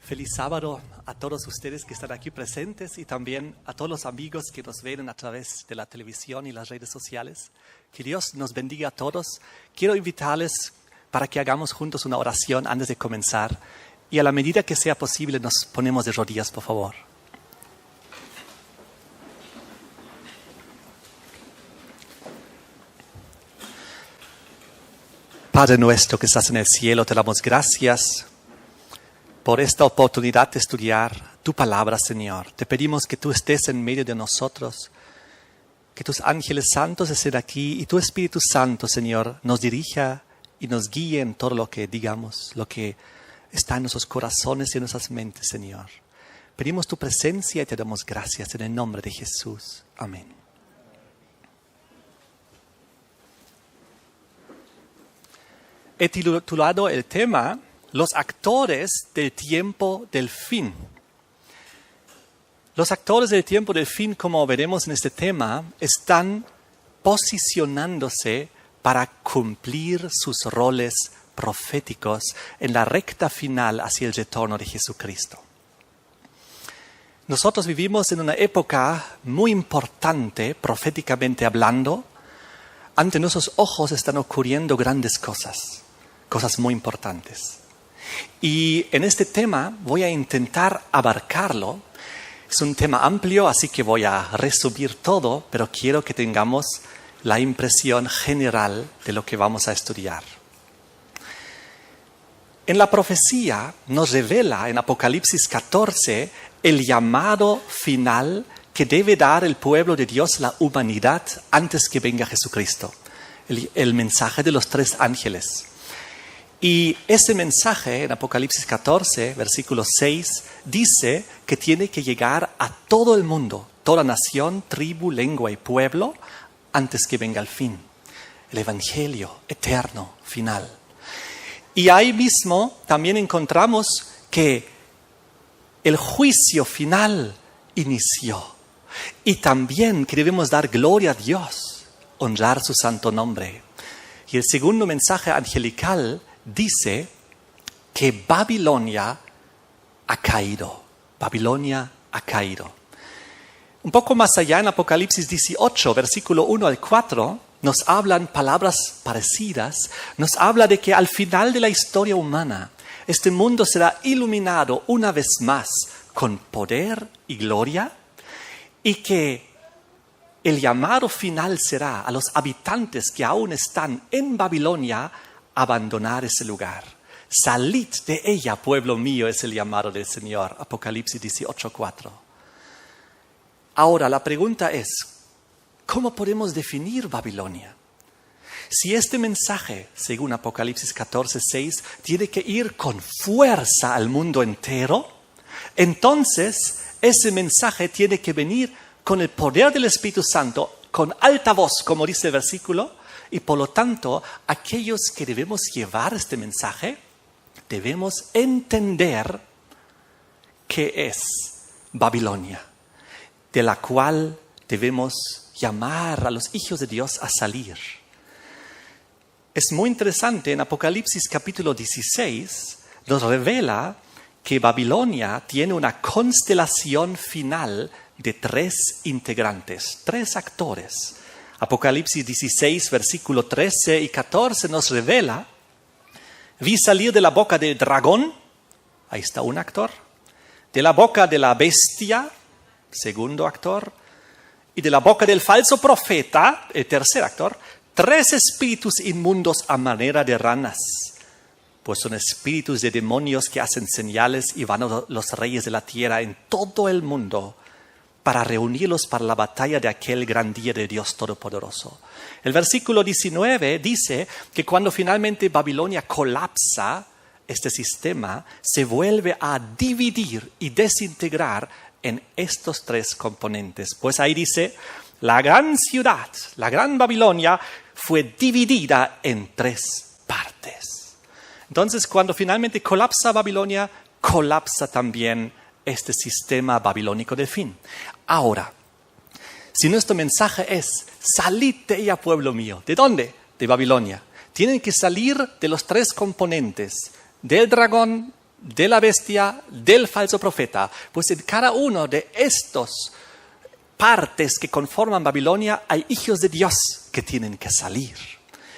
Feliz sábado a todos ustedes que están aquí presentes y también a todos los amigos que nos ven a través de la televisión y las redes sociales. Que Dios nos bendiga a todos. Quiero invitarles para que hagamos juntos una oración antes de comenzar y a la medida que sea posible nos ponemos de rodillas, por favor. Padre nuestro que estás en el cielo, te damos gracias por esta oportunidad de estudiar tu palabra, Señor. Te pedimos que tú estés en medio de nosotros, que tus ángeles santos estén aquí y tu Espíritu Santo, Señor, nos dirija y nos guíe en todo lo que digamos, lo que está en nuestros corazones y en nuestras mentes, Señor. Pedimos tu presencia y te damos gracias en el nombre de Jesús. Amén. He titulado el tema Los actores del tiempo del fin. Los actores del tiempo del fin, como veremos en este tema, están posicionándose para cumplir sus roles proféticos en la recta final hacia el retorno de Jesucristo. Nosotros vivimos en una época muy importante, proféticamente hablando. Ante nuestros ojos están ocurriendo grandes cosas muy importantes. Y en este tema voy a intentar abarcarlo. Es un tema amplio, así que voy a resumir todo, pero quiero que tengamos la impresión general de lo que vamos a estudiar. En la profecía nos revela en Apocalipsis 14 el llamado final que debe dar el pueblo de Dios, la humanidad, antes que venga Jesucristo. El mensaje de los 3 ángeles. Y ese mensaje en Apocalipsis 14, versículo 6, dice que tiene que llegar a todo el mundo, toda nación, tribu, lengua y pueblo, antes que venga el fin. El evangelio eterno, final. Y ahí mismo también encontramos que el juicio final inició. Y también que debemos dar gloria a Dios, honrar su santo nombre. Y el segundo mensaje angelical dice que Babilonia ha caído. Babilonia ha caído. Un poco más allá en Apocalipsis 18, versículo 1 al 4, nos hablan palabras parecidas. Nos habla de que al final de la historia humana, este mundo será iluminado una vez más con poder y gloria y que el llamado final será a los habitantes que aún están en Babilonia abandonar ese lugar. Salid de ella, pueblo mío, es el llamado del Señor. Apocalipsis 18:4. Ahora, la pregunta es, ¿cómo podemos definir Babilonia? Si este mensaje, según Apocalipsis 14:6, tiene que ir con fuerza al mundo entero, entonces ese mensaje tiene que venir con el poder del Espíritu Santo, con alta voz, como dice el versículo. Y por lo tanto, aquellos que debemos llevar este mensaje, debemos entender qué es Babilonia, de la cual debemos llamar a los hijos de Dios a salir. Es muy interesante, en Apocalipsis capítulo 16, nos revela que Babilonia tiene una constelación final de 3 integrantes, 3 actores. Apocalipsis 16, versículo 13 y 14 nos revela, vi salir de la boca del dragón, ahí está un actor, de la boca de la bestia, segundo actor, y de la boca del falso profeta, el tercer actor, 3 espíritus inmundos a manera de ranas, pues son espíritus de demonios que hacen señales y van a los reyes de la tierra en todo el mundo, para reunirlos para la batalla de aquel gran día de Dios Todopoderoso. El versículo 19 dice que cuando finalmente Babilonia colapsa, este sistema se vuelve a dividir y desintegrar en estos 3 componentes. Pues ahí dice, la gran ciudad, la gran Babilonia, fue dividida en 3 partes. Entonces, cuando finalmente colapsa Babilonia, colapsa también este sistema babilónico del fin. Ahora, si nuestro mensaje es, salid de ella, pueblo mío, ¿de dónde? De Babilonia. Tienen que salir de los 3 componentes, del dragón, de la bestia, del falso profeta. Pues en cada uno de estos partes que conforman Babilonia hay hijos de Dios que tienen que salir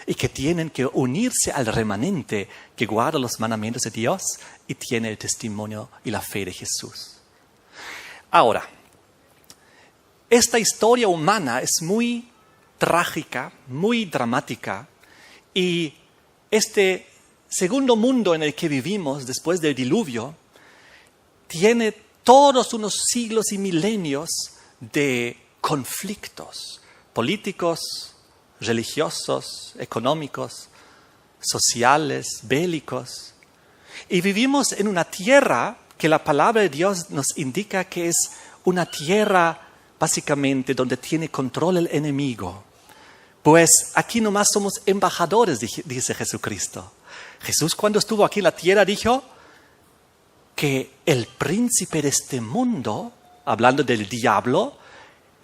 y que tienen que unirse al remanente que guarda los mandamientos de Dios y tiene el testimonio y la fe de Jesús. Ahora, esta historia humana es muy trágica, muy dramática, y este segundo mundo en el que vivimos después del diluvio tiene todos unos siglos y milenios de conflictos políticos, religiosos, económicos, sociales, bélicos. Y vivimos en una tierra que la palabra de Dios nos indica que es una tierra básicamente donde tiene control el enemigo. Pues aquí nomás somos embajadores, dice Jesucristo. Jesús, cuando estuvo aquí en la tierra, dijo que el príncipe de este mundo, hablando del diablo,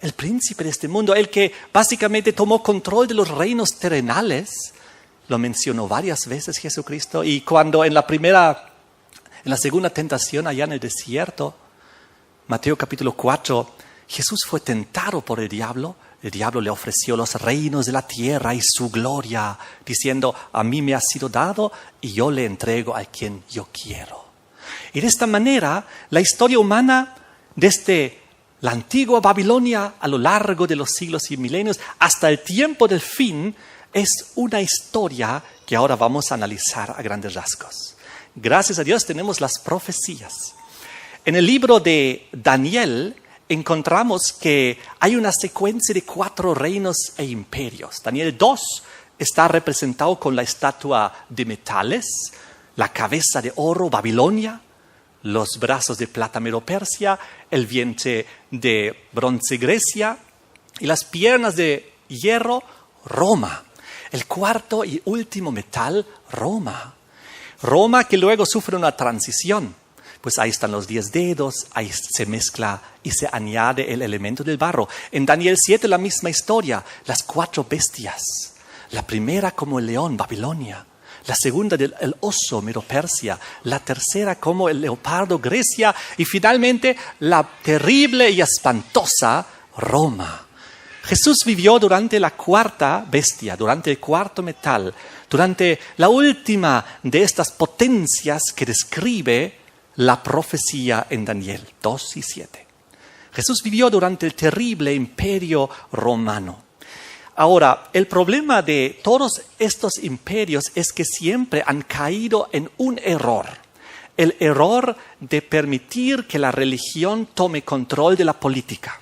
el príncipe de este mundo, el que básicamente tomó control de los reinos terrenales, lo mencionó varias veces Jesucristo. Y cuando en la segunda tentación allá en el desierto, Mateo capítulo 4, Jesús fue tentado por el diablo le ofreció los reinos de la tierra y su gloria, diciendo, a mí me ha sido dado y yo le entrego a quien yo quiero. Y de esta manera, la historia humana, desde la antigua Babilonia a lo largo de los siglos y milenios, hasta el tiempo del fin, es una historia que ahora vamos a analizar a grandes rasgos. Gracias a Dios tenemos las profecías. En el libro de Daniel encontramos que hay una secuencia de 4 reinos e imperios. Daniel 2 está representado con la estatua de metales, la cabeza de oro, Babilonia, los brazos de plata, Medo-Persia, el vientre de bronce, Grecia, y las piernas de hierro, Roma. El cuarto y último metal, Roma. Roma que luego sufre una transición. Pues ahí están los 10 dedos, ahí se mezcla y se añade el elemento del barro. En Daniel 7 la misma historia, las 4 bestias. La primera como el león, Babilonia. La segunda el oso, Medo-Persia. La tercera como el leopardo, Grecia. Y finalmente la terrible y espantosa Roma. Jesús vivió durante la 4ª bestia, durante el 4º metal, durante la última de estas potencias que describe la profecía en Daniel 2 y 7. Jesús vivió durante el terrible imperio romano. Ahora, el problema de todos estos imperios es que siempre han caído en un error. El error de permitir que la religión tome control de la política.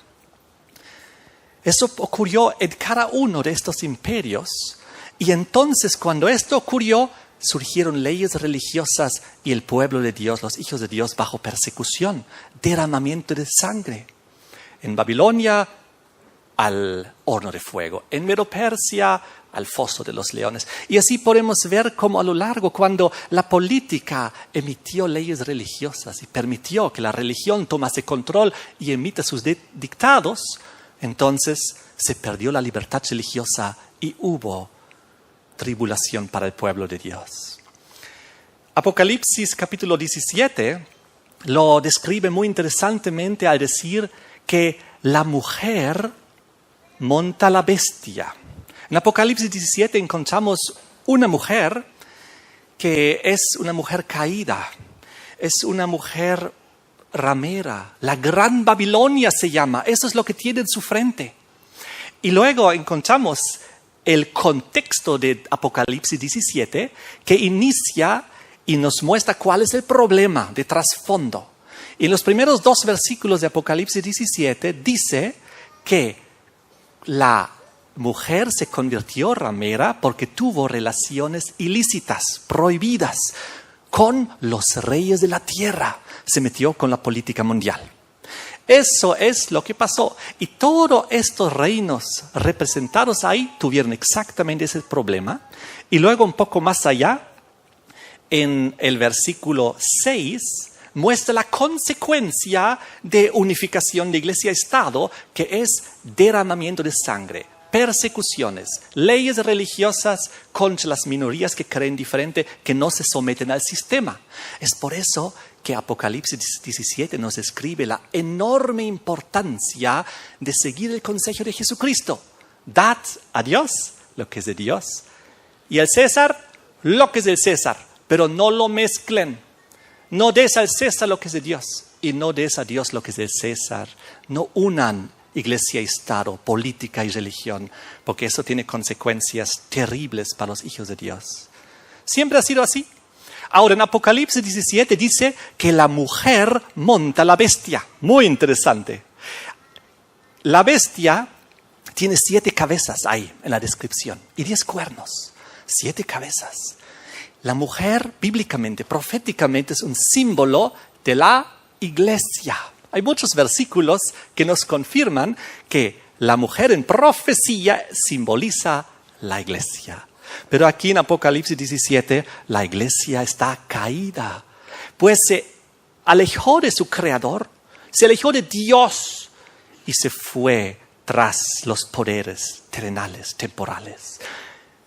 Eso ocurrió en cada uno de estos imperios. Y entonces, cuando esto ocurrió, surgieron leyes religiosas y el pueblo de Dios, los hijos de Dios, bajo persecución, derramamiento de sangre. En Babilonia, al horno de fuego. En Medo-Persia, al foso de los leones. Y así podemos ver cómo a lo largo, cuando la política emitió leyes religiosas y permitió que la religión tomase control y emita sus dictados, entonces se perdió la libertad religiosa y hubo tribulación para el pueblo de Dios. Apocalipsis capítulo 17 lo describe muy interesantemente al decir que la mujer monta la bestia. En Apocalipsis 17 encontramos una mujer que es una mujer caída, es una mujer ramera, la Gran Babilonia se llama, eso es lo que tiene en su frente. Y luego encontramos el contexto de Apocalipsis 17 que inicia y nos muestra cuál es el problema de trasfondo. Y en los primeros 2 versículos de Apocalipsis 17 dice que la mujer se convirtió ramera porque tuvo relaciones ilícitas, prohibidas, con los reyes de la tierra. Se metió con la política mundial. Eso es lo que pasó. Y todos estos reinos representados ahí tuvieron exactamente ese problema. Y luego un poco más allá, en el versículo 6, muestra la consecuencia de unificación de iglesia y Estado, que es derramamiento de sangre. persecuciones, leyes religiosas contra las minorías que creen diferente, que no se someten al sistema. Es por eso que Apocalipsis 17 nos describe la enorme importancia de seguir el consejo de Jesucristo. Dad a Dios lo que es de Dios y al César lo que es del César, pero no lo mezclen. No des al César lo que es de Dios y no des a Dios lo que es del César. No unan iglesia y Estado, política y religión, porque eso tiene consecuencias terribles para los hijos de Dios. Siempre ha sido así. Ahora en Apocalipsis 17 dice que la mujer monta la bestia. Muy interesante. La bestia tiene 7 cabezas ahí en la descripción y 10 cuernos. 7 cabezas. La mujer, bíblicamente, proféticamente, es un símbolo de la iglesia. Hay muchos versículos que nos confirman que la mujer en profecía simboliza la iglesia. Pero aquí en Apocalipsis 17, la iglesia está caída, pues se alejó de su creador, se alejó de Dios y se fue tras los poderes terrenales, temporales.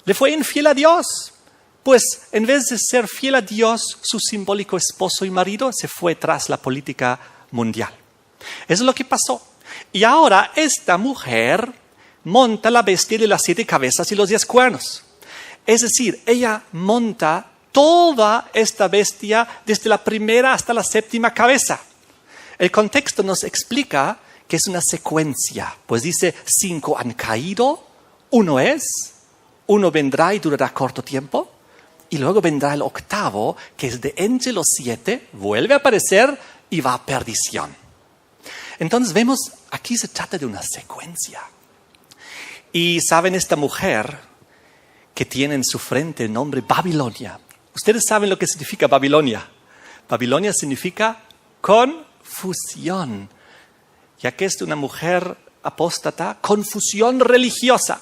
Le fue infiel a Dios. Pues en vez de ser fiel a Dios, su simbólico esposo y marido, se fue tras la política mundial. Eso es lo que pasó. Y ahora esta mujer monta la bestia de las 7 cabezas y los 10 cuernos. Es decir, ella monta toda esta bestia desde la primera hasta la 7ª cabeza. El contexto nos explica que es una secuencia. Pues dice, 5 han caído, 1 vendrá y durará corto tiempo. Y luego vendrá el 8º, que es de entre los 7, vuelve a aparecer y va a perdición. Entonces vemos, aquí se trata de una secuencia. Y saben, esta mujer que tiene en su frente el nombre Babilonia. Ustedes saben lo que significa Babilonia. Babilonia significa confusión. Ya que es una mujer apóstata, confusión religiosa,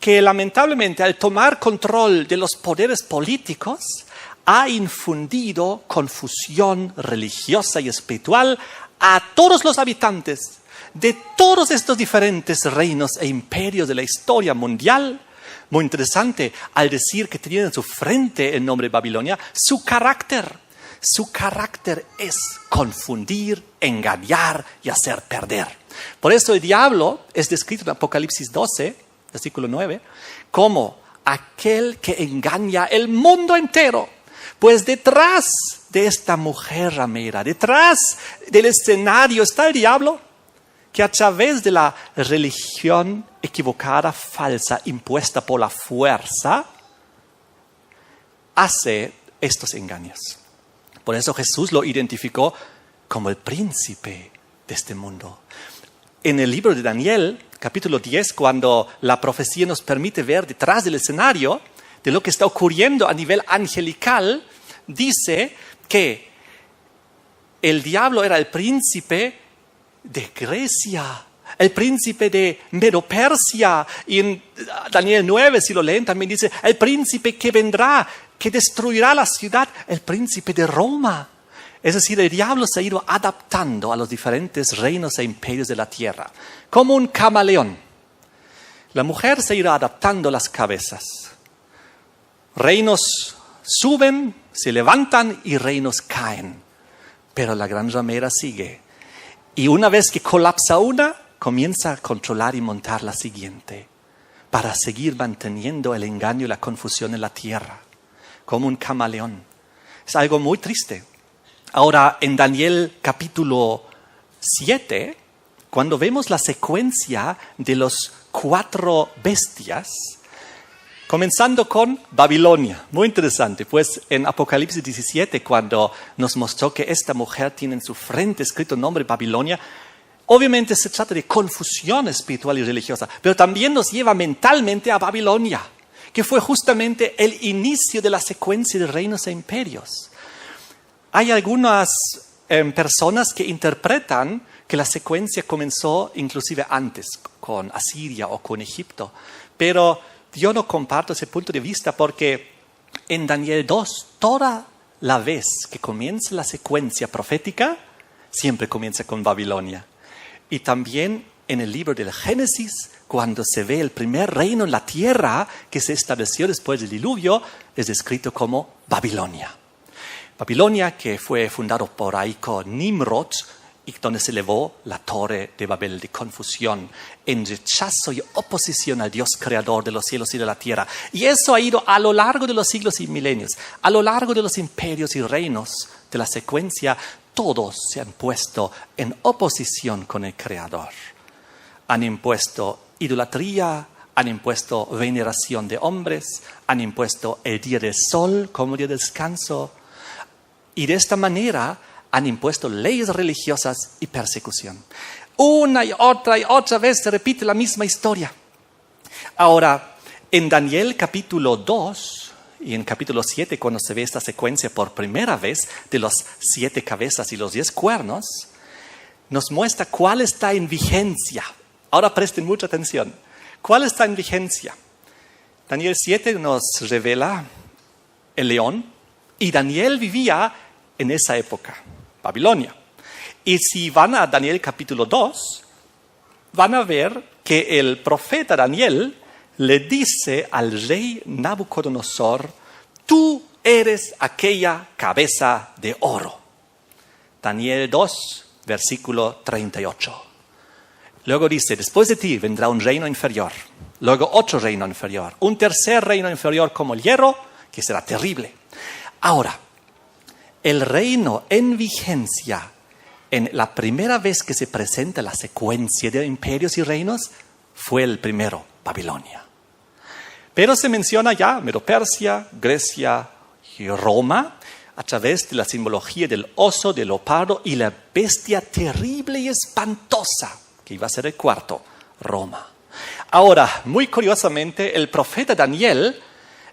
que lamentablemente al tomar control de los poderes políticos ha infundido confusión religiosa y espiritual a todos los habitantes de todos estos diferentes reinos e imperios de la historia mundial. Muy interesante, al decir que tenía en su frente el nombre Babilonia, su carácter es confundir, engañar y hacer perder. Por eso el diablo es descrito en Apocalipsis 12, versículo 9, como aquel que engaña el mundo entero. Pues detrás de esta mujer ramera, detrás del escenario está el diablo, que a través de la religión equivocada, falsa, impuesta por la fuerza, hace estos engaños. Por eso Jesús lo identificó como el príncipe de este mundo. En el libro de Daniel, capítulo 10, cuando la profecía nos permite ver detrás del escenario de lo que está ocurriendo a nivel angelical, dice que el diablo era el príncipe de Grecia, el príncipe de Medo-Persia. Y en Daniel 9, si lo leen, también dice el príncipe que vendrá, que destruirá la ciudad, el príncipe de Roma. Es decir, el diablo se ha ido adaptando a los diferentes reinos e imperios de la tierra, como un camaleón. La mujer se ha ido adaptando las cabezas. Reinos suben, se levantan y reinos caen. Pero la gran ramera sigue. Y una vez que colapsa una, comienza a controlar y montar la siguiente, para seguir manteniendo el engaño y la confusión en la tierra, como un camaleón. Es algo muy triste. Ahora, en Daniel capítulo 7, cuando vemos la secuencia de los 4 bestias, comenzando con Babilonia. Muy interesante, pues en Apocalipsis 17, cuando nos mostró que esta mujer tiene en su frente escrito el nombre Babilonia, obviamente se trata de confusión espiritual y religiosa, pero también nos lleva mentalmente a Babilonia, que fue justamente el inicio de la secuencia de reinos e imperios. Hay algunas personas que interpretan que la secuencia comenzó inclusive antes, con Asiria o con Egipto, pero yo no comparto ese punto de vista porque en Daniel 2, toda la vez que comienza la secuencia profética, siempre comienza con Babilonia. Y también en el libro del Génesis, cuando se ve el primer reino en la tierra que se estableció después del diluvio, es descrito como Babilonia. Babilonia, que fue fundado por Aico Nimrod, y donde se elevó la torre de Babel de confusión, en rechazo y oposición al Dios creador de los cielos y de la tierra. Y eso ha ido a lo largo de los siglos y milenios, a lo largo de los imperios y reinos de la secuencia, todos se han puesto en oposición con el creador. Han impuesto idolatría, han impuesto veneración de hombres, han impuesto el día del sol como día de descanso, y de esta manera han impuesto leyes religiosas y persecución. Una y otra vez se repite la misma historia. Ahora, en Daniel capítulo 2 y en capítulo 7, cuando se ve esta secuencia por primera vez de los 7 cabezas y los 10 cuernos, nos muestra cuál está en vigencia. Ahora presten mucha atención. ¿Cuál está en vigencia? Daniel 7 nos revela el león, y Daniel vivía en esa época, Babilonia. Y si van a Daniel capítulo 2, van a ver que el profeta Daniel le dice al rey Nabucodonosor: tú eres aquella cabeza de oro. Daniel 2, versículo 38. Luego dice: después de ti vendrá un reino inferior, luego otro reino inferior, un tercer reino inferior como el hierro, que será terrible. Ahora, el reino en vigencia, en la primera vez que se presenta la secuencia de imperios y reinos, fue el primero, Babilonia. Pero se menciona ya Medo-Persia, Grecia y Roma a través de la simbología del oso, del leopardo y la bestia terrible y espantosa, que iba a ser el cuarto, Roma. Ahora, muy curiosamente, el profeta Daniel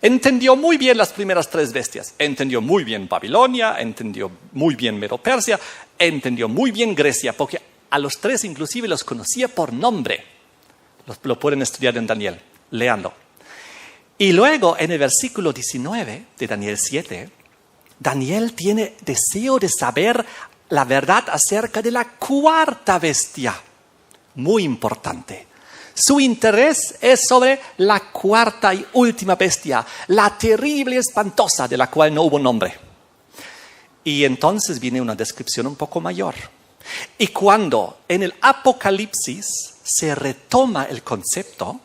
entendió muy bien las primeras 3 bestias. Entendió muy bien Babilonia, entendió muy bien Medo-Persia, entendió muy bien Grecia, porque a los 3 inclusive los conocía por nombre. Lo pueden estudiar en Daniel, léanlo. Y luego en el versículo 19 de Daniel 7, Daniel tiene deseo de saber la verdad acerca de la cuarta bestia. Muy importante. Su interés es sobre la cuarta y última bestia, la terrible y espantosa, de la cual no hubo nombre. Y entonces viene una descripción un poco mayor. Y cuando en el Apocalipsis se retoma el concepto,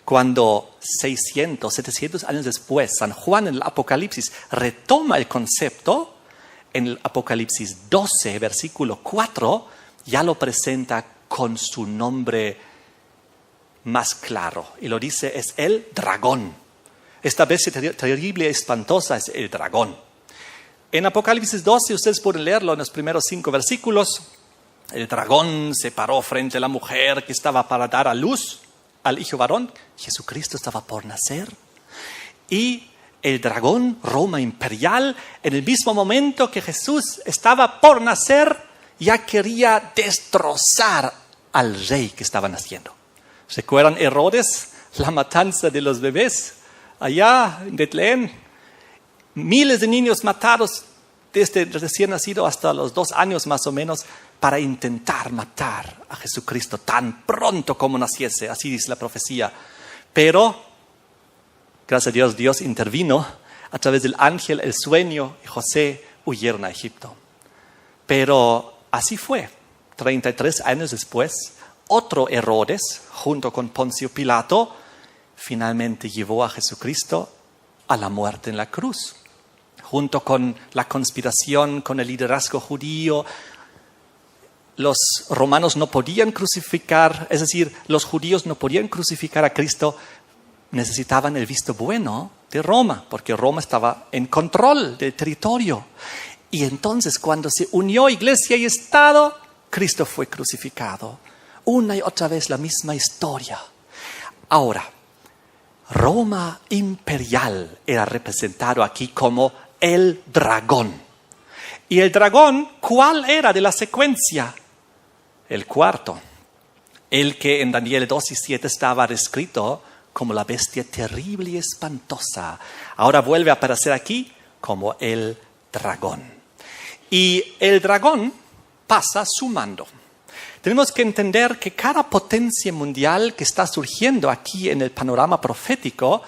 cuando 600, 700 años después, San Juan en el Apocalipsis retoma el concepto, en el Apocalipsis 12, versículo 4, ya lo presenta con su nombre más claro. Y lo dice, es el dragón. Esta bestia terrible y espantosa es el dragón. En Apocalipsis 12, ustedes pueden leerlo en los primeros 5 versículos. El dragón se paró frente a la mujer que estaba para dar a luz al hijo varón. Jesucristo estaba por nacer. Y el dragón, Roma imperial, en el mismo momento que Jesús estaba por nacer, ya quería destrozar al rey que estaba naciendo. ¿Recuerdan Herodes, la matanza de los bebés? Allá en Betlén, miles de niños matados desde recién nacido hasta los 2 años más o menos, para intentar matar a Jesucristo tan pronto como naciese, así dice la profecía. Pero, gracias a Dios, Dios intervino a través del ángel, el sueño, y José huyeron a Egipto. Pero así fue. 33 años después, otro Herodes, junto con Poncio Pilato, finalmente llevó a Jesucristo a la muerte en la cruz. Junto con la conspiración, con el liderazgo judío, los romanos no podían crucificar, es decir, los judíos no podían crucificar a Cristo, necesitaban el visto bueno de Roma, porque Roma estaba en control del territorio. Y entonces, cuando se unió Iglesia y Estado, Cristo fue crucificado. Una y otra vez la misma historia. Ahora, Roma imperial era representado aquí como el dragón. ¿Y el dragón cuál era de la secuencia? El cuarto. El que en Daniel 2 y 7 estaba descrito como la bestia terrible y espantosa. Ahora vuelve a aparecer aquí como el dragón. Y el dragón pasa su mando. tenemos que entender que cada potencia mundial que está surgiendo aquí en el panorama profético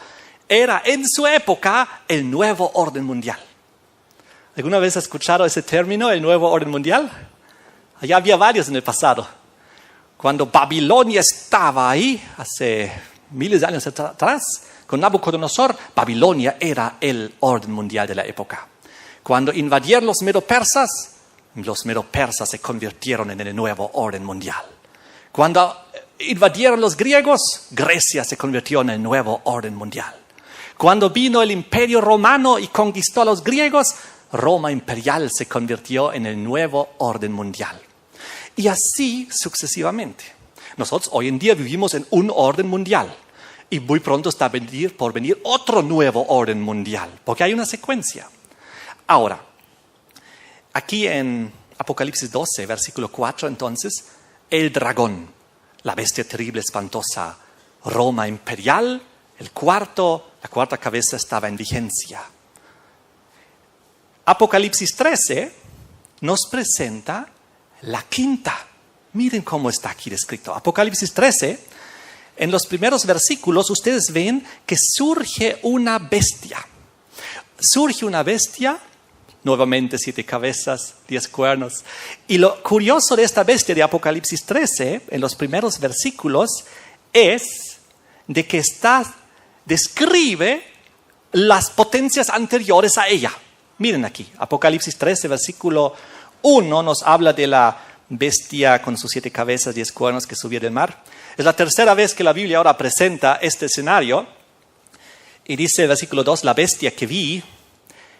era en su época el nuevo orden mundial. ¿Alguna vez has escuchado ese término, el nuevo orden mundial? Ya había varios en el pasado. Cuando Babilonia estaba ahí, hace miles de años atrás, con Nabucodonosor, Babilonia era el orden mundial de la época. Cuando invadieron los medo-persas se convirtieron en el nuevo orden mundial. Cuando invadieron los griegos, Grecia se convirtió en el nuevo orden mundial. Cuando vino el imperio romano y conquistó a los griegos, Roma imperial se convirtió en el nuevo orden mundial. Y así sucesivamente. Nosotros hoy en día vivimos en un orden mundial. Y muy pronto está por venir otro nuevo orden mundial. Porque hay una secuencia. Ahora, aquí en Apocalipsis 12, versículo 4, entonces, el dragón, la bestia terrible, espantosa, Roma imperial, la cuarta cabeza estaba en vigencia. Apocalipsis 13 nos presenta la quinta. Miren cómo está aquí descrito. Apocalipsis 13, en los primeros versículos ustedes ven que surge una bestia. Surge una bestia, nuevamente 7 cabezas, 10 cuernos. Y lo curioso de esta bestia de Apocalipsis 13, en los primeros versículos, es de que describe las potencias anteriores a ella. Miren aquí, Apocalipsis 13, versículo 1 nos habla de la bestia con sus 7 cabezas, 10 cuernos que subía del mar. Es la tercera vez que la Biblia ahora presenta este escenario. Y dice el versículo 2, la bestia que vi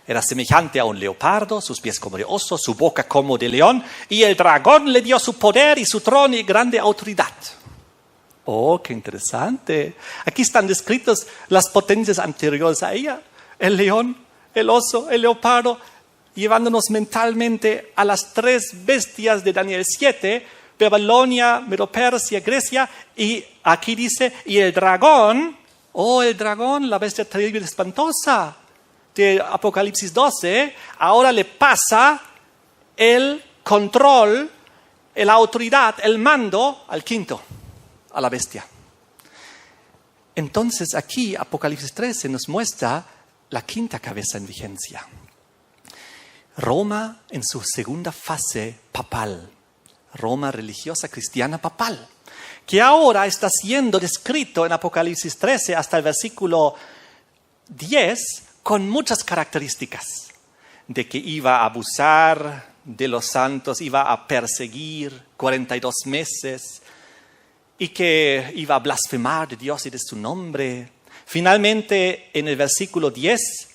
era semejante a un leopardo, sus pies como de oso, su boca como de león, y el dragón le dio su poder y su trono y grande autoridad. Oh, qué interesante. Aquí están descritas las potencias anteriores a ella. El león, el oso, el leopardo, llevándonos mentalmente a las 3 bestias de Daniel 7, Babilonia, Medo-Persia, Grecia, y aquí dice, y el dragón, la bestia terrible y espantosa de Apocalipsis 12, ahora le pasa el control, la autoridad, el mando al quinto, a la bestia. Entonces aquí Apocalipsis 13 nos muestra la quinta cabeza en vigencia. Roma en su segunda fase papal, Roma religiosa cristiana papal, que ahora está siendo descrito en Apocalipsis 13 hasta el versículo 10 con muchas características, de que iba a abusar de los santos, iba a perseguir 42 meses y que iba a blasfemar de Dios y de su nombre. Finalmente, en el versículo 10,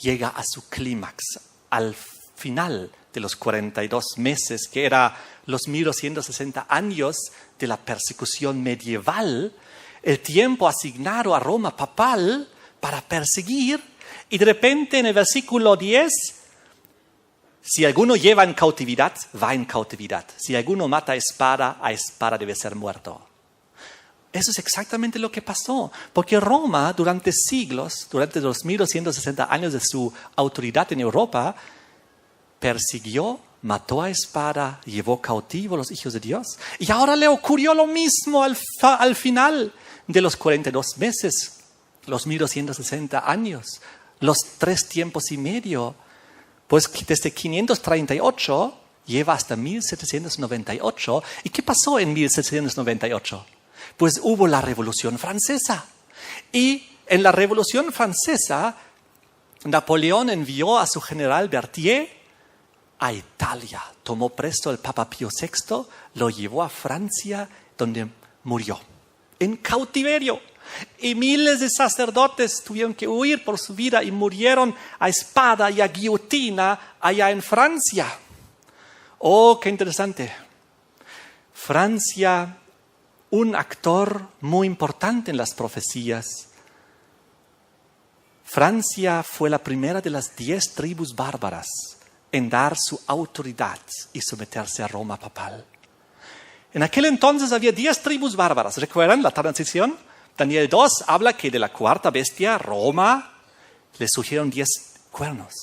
llega a su clímax, al final de los 42 meses, que era los 1260 años de la persecución medieval, el tiempo asignado a Roma papal para perseguir. Y de repente en el versículo 10, si alguno lleva en cautividad, va en cautividad. Si alguno mata a espada debe ser muerto. Eso es exactamente lo que pasó, porque Roma durante siglos, durante los 1260 años de su autoridad en Europa, persiguió, mató a espada, llevó cautivo a los hijos de Dios. Y ahora le ocurrió lo mismo al final de los 42 meses, los 1260 años, los 3 tiempos y medio. Pues desde 538 lleva hasta 1798. ¿Y qué pasó en 1798? Pues hubo la Revolución Francesa. Y en la Revolución Francesa, Napoleón envió a su general Berthier a Italia. Tomó presto al Papa Pío VI, lo llevó a Francia, donde murió en cautiverio. Y miles de sacerdotes tuvieron que huir por su vida y murieron a espada y a guillotina allá en Francia. Oh, qué interesante. Francia, un actor muy importante en las profecías. Francia fue la primera de las 10 tribus bárbaras en dar su autoridad y someterse a Roma papal. En aquel entonces había 10 tribus bárbaras. ¿Recuerdan la transición? Daniel 2 habla que de la cuarta bestia, Roma, le surgieron 10 cuernos.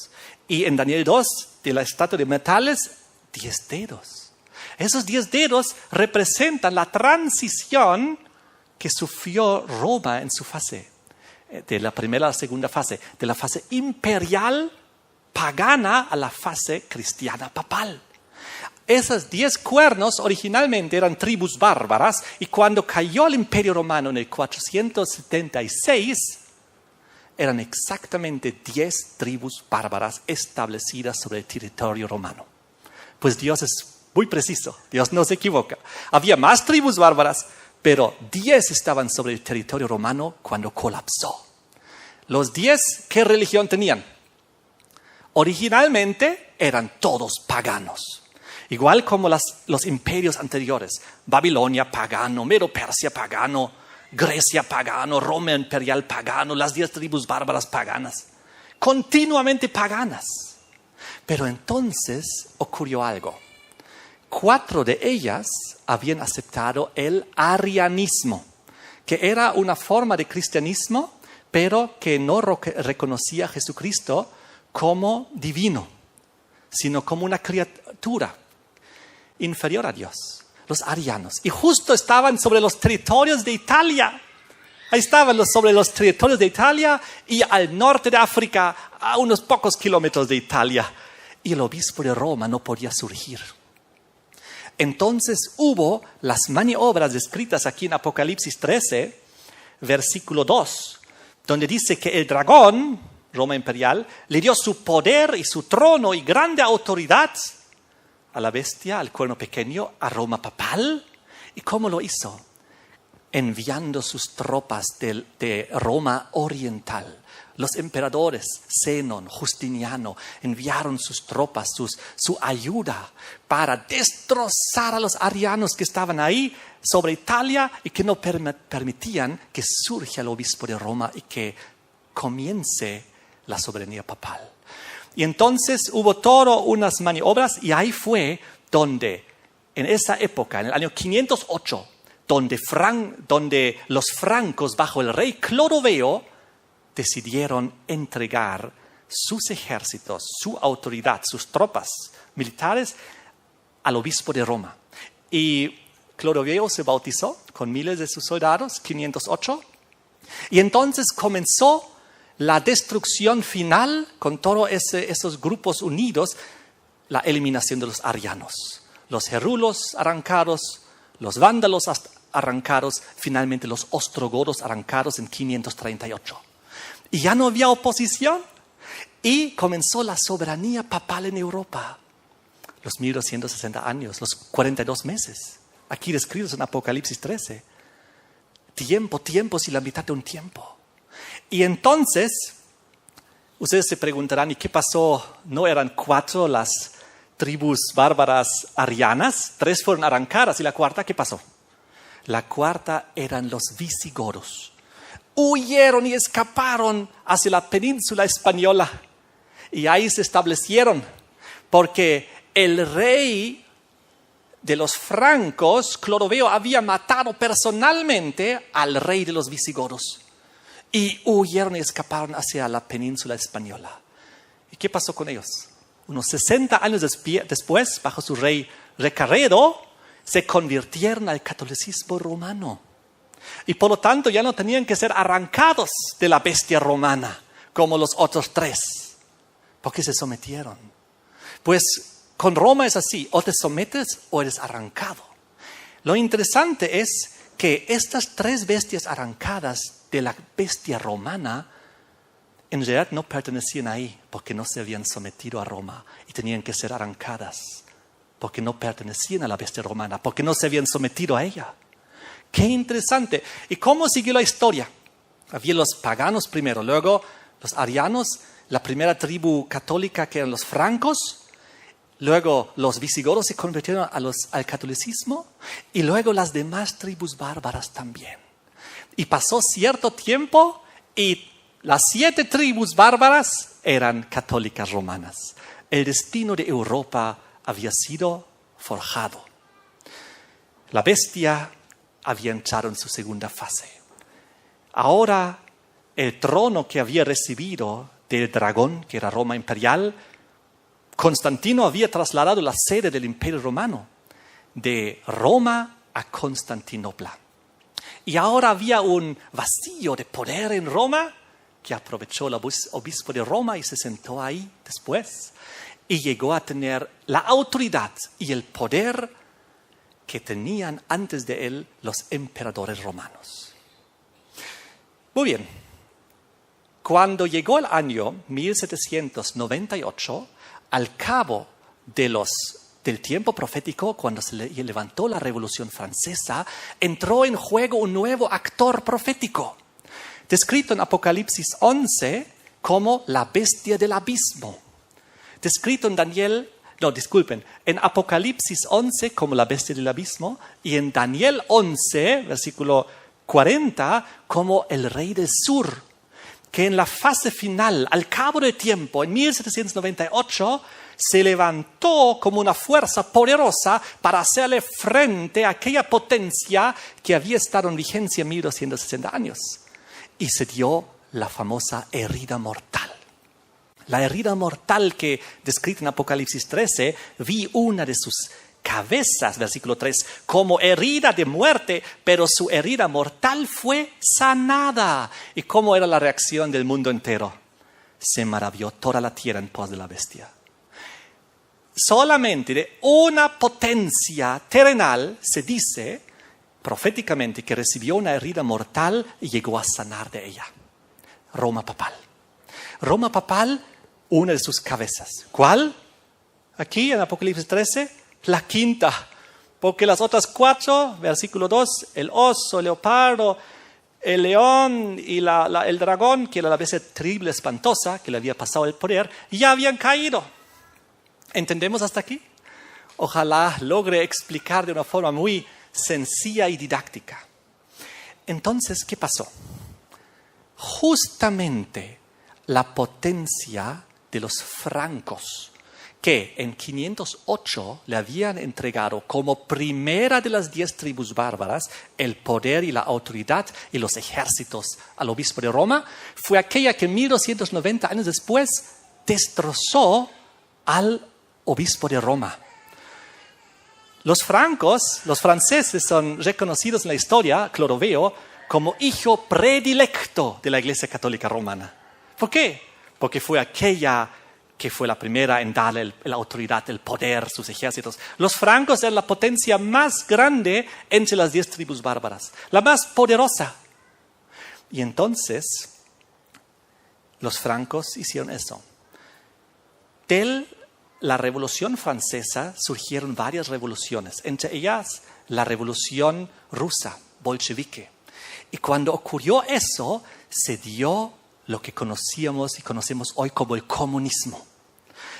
Y en Daniel 2, de la estatua de metales, 10 dedos. Esos 10 dedos representan la transición que sufrió Roma en su fase, de la primera a la segunda fase, de la fase imperial pagana a la fase cristiana papal. Esos 10 cuernos originalmente eran tribus bárbaras y cuando cayó el Imperio Romano en el 476, eran exactamente 10 tribus bárbaras establecidas sobre el territorio romano. Pues Dios es muy preciso, Dios no se equivoca. Había más tribus bárbaras, pero 10 estaban sobre el territorio romano cuando colapsó. Los 10, ¿qué religión tenían? Originalmente eran todos paganos. Igual como los imperios anteriores. Babilonia pagano, Medo-Persia pagano, Grecia pagano, Roma imperial pagano, las 10 tribus bárbaras paganas. Continuamente paganas. Pero entonces ocurrió algo. 4 de ellas habían aceptado el arianismo, que era una forma de cristianismo, pero que no reconocía a Jesucristo como divino, sino como una criatura inferior a Dios. Los arianos. Y justo estaban sobre los territorios de Italia. Ahí estaban sobre los territorios de Italia y al norte de África, a unos pocos kilómetros de Italia. Y el obispo de Roma no podía surgir. Entonces hubo las maniobras descritas aquí en Apocalipsis 13, versículo 2, donde dice que el dragón, Roma imperial, le dio su poder y su trono y grande autoridad a la bestia, al cuerno pequeño, a Roma papal. ¿Y cómo lo hizo? Enviando sus tropas de Roma oriental. Los emperadores, Zenón, Justiniano, enviaron sus tropas, su ayuda para destrozar a los arianos que estaban ahí sobre Italia y que no permitían que surja el obispo de Roma y que comience la soberanía papal. Y entonces hubo todas unas maniobras y ahí fue donde, en esa época, en el año 508, donde los francos bajo el rey Clodoveo decidieron entregar sus ejércitos, su autoridad, sus tropas militares al obispo de Roma. Y Clodoveo se bautizó con miles de sus soldados, 508, y entonces comenzó la destrucción final con todos esos grupos unidos, la eliminación de los arianos. Los gerulos arrancados, los vándalos arrancados, finalmente los ostrogodos arrancados en 538. Y ya no había oposición y comenzó la soberanía papal en Europa. Los 1260 años, los 42 meses, aquí descritos en Apocalipsis 13. Tiempos y la mitad de un tiempo. Y entonces, ustedes se preguntarán, ¿y qué pasó? ¿No eran 4 las tribus bárbaras arianas? 3 fueron arrancadas, ¿y la cuarta qué pasó? La cuarta eran los visigodos. Huyeron y escaparon hacia la península española. Y ahí se establecieron, porque el rey de los francos, Clodoveo, había matado personalmente al rey de los visigodos. Y huyeron y escaparon hacia la península española. ¿Y qué pasó con ellos? Unos 60 años después, bajo su rey Recaredo, se convirtieron al catolicismo romano. Y por lo tanto ya no tenían que ser arrancados de la bestia romana, como los otros 3, porque se sometieron. Pues con Roma es así, o te sometes o eres arrancado. Lo interesante es que estas 3 bestias arrancadas de la bestia romana, en realidad no pertenecían ahí porque no se habían sometido a Roma y tenían que ser arrancadas porque no pertenecían a la bestia romana, porque no se habían sometido a ella. ¡Qué interesante! ¿Y cómo siguió la historia? Había los paganos primero, luego los arianos, la primera tribu católica que eran los francos, luego los visigodos se convirtieron al catolicismo y luego las demás tribus bárbaras también. Y pasó cierto tiempo y las 7 tribus bárbaras eran católicas romanas. El destino de Europa había sido forjado. La bestia había entrado en su segunda fase. Ahora el trono que había recibido del dragón, que era Roma imperial, Constantino había trasladado la sede del Imperio Romano. de Roma a Constantinopla. Y ahora había un vacío de poder en Roma que aprovechó el obispo de Roma y se sentó ahí después y llegó a tener la autoridad y el poder que tenían antes de él los emperadores romanos. Muy bien, cuando llegó el año 1798, al cabo del tiempo profético, cuando se levantó la Revolución Francesa, entró en juego un nuevo actor profético, descrito en Apocalipsis 11 como la bestia del abismo. Descrito en Apocalipsis 11 como la bestia del abismo y en Daniel 11, versículo 40, como el rey del sur, que en la fase final, al cabo del tiempo, en 1798, se levantó como una fuerza poderosa para hacerle frente a aquella potencia que había estado en vigencia 1260 años. Y se dio la famosa herida mortal. La herida mortal que descrita en Apocalipsis 13, vi una de sus cabezas, versículo 3, como herida de muerte, pero su herida mortal fue sanada. ¿Y cómo era la reacción del mundo entero? Se maravilló toda la tierra en pos de la bestia. Solamente de una potencia terrenal se dice proféticamente que recibió una herida mortal y llegó a sanar de ella. Roma papal. Roma papal, una de sus cabezas. ¿Cuál? Aquí en Apocalipsis 13, la quinta. Porque las otras 4, versículo 2, el oso, el leopardo, el león y el dragón, que era la bestia terrible, espantosa, que le había pasado el poder, ya habían caído. ¿Entendemos hasta aquí? Ojalá logre explicar de una forma muy sencilla y didáctica. Entonces, ¿qué pasó? Justamente la potencia de los francos, que en 508 le habían entregado como primera de las 10 tribus bárbaras el poder y la autoridad y los ejércitos al obispo de Roma, fue aquella que 1290 años después destrozó al obispo de Roma. Los franceses son reconocidos en la historia, Clodoveo, como hijo predilecto de la Iglesia Católica Romana. ¿Por qué? Porque fue aquella que fue la primera en darle la autoridad, el poder, sus ejércitos. Los francos eran la potencia más grande entre las 10 tribus bárbaras, la más poderosa. Y entonces, los francos hicieron eso. De la Revolución Francesa surgieron varias revoluciones, entre ellas la Revolución Rusa, bolchevique. Y cuando ocurrió eso, se dio lo que conocíamos y conocemos hoy como el comunismo.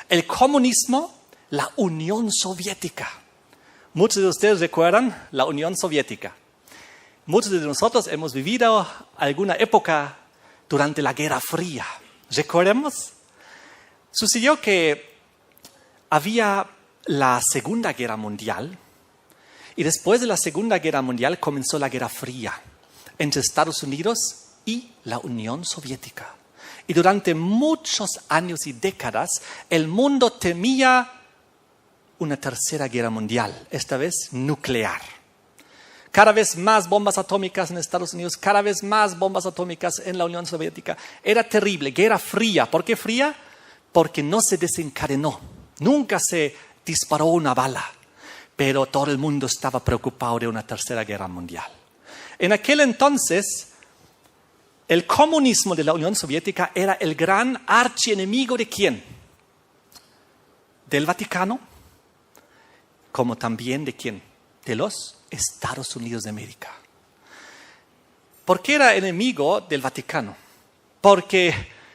El comunismo, la Unión Soviética. Muchos de ustedes recuerdan la Unión Soviética. Muchos de nosotros hemos vivido alguna época durante la Guerra Fría. ¿Recordemos? Sucedió que había la Segunda Guerra Mundial y después de la Segunda Guerra Mundial comenzó la Guerra Fría entre Estados Unidos y la Unión Soviética. Y durante muchos años y décadas el mundo temía una tercera guerra mundial, esta vez nuclear. Cada vez más bombas atómicas en Estados Unidos, cada vez más bombas atómicas en la Unión Soviética. Era terrible, Guerra Fría. ¿Por qué fría? Porque no se desencadenó. Nunca se disparó una bala, pero todo el mundo estaba preocupado de una tercera guerra mundial. En aquel entonces, el comunismo de la Unión Soviética era el gran archienemigo ¿de quién? Del Vaticano, como también ¿de quién? De los Estados Unidos de América. ¿Por qué era enemigo del Vaticano? Porque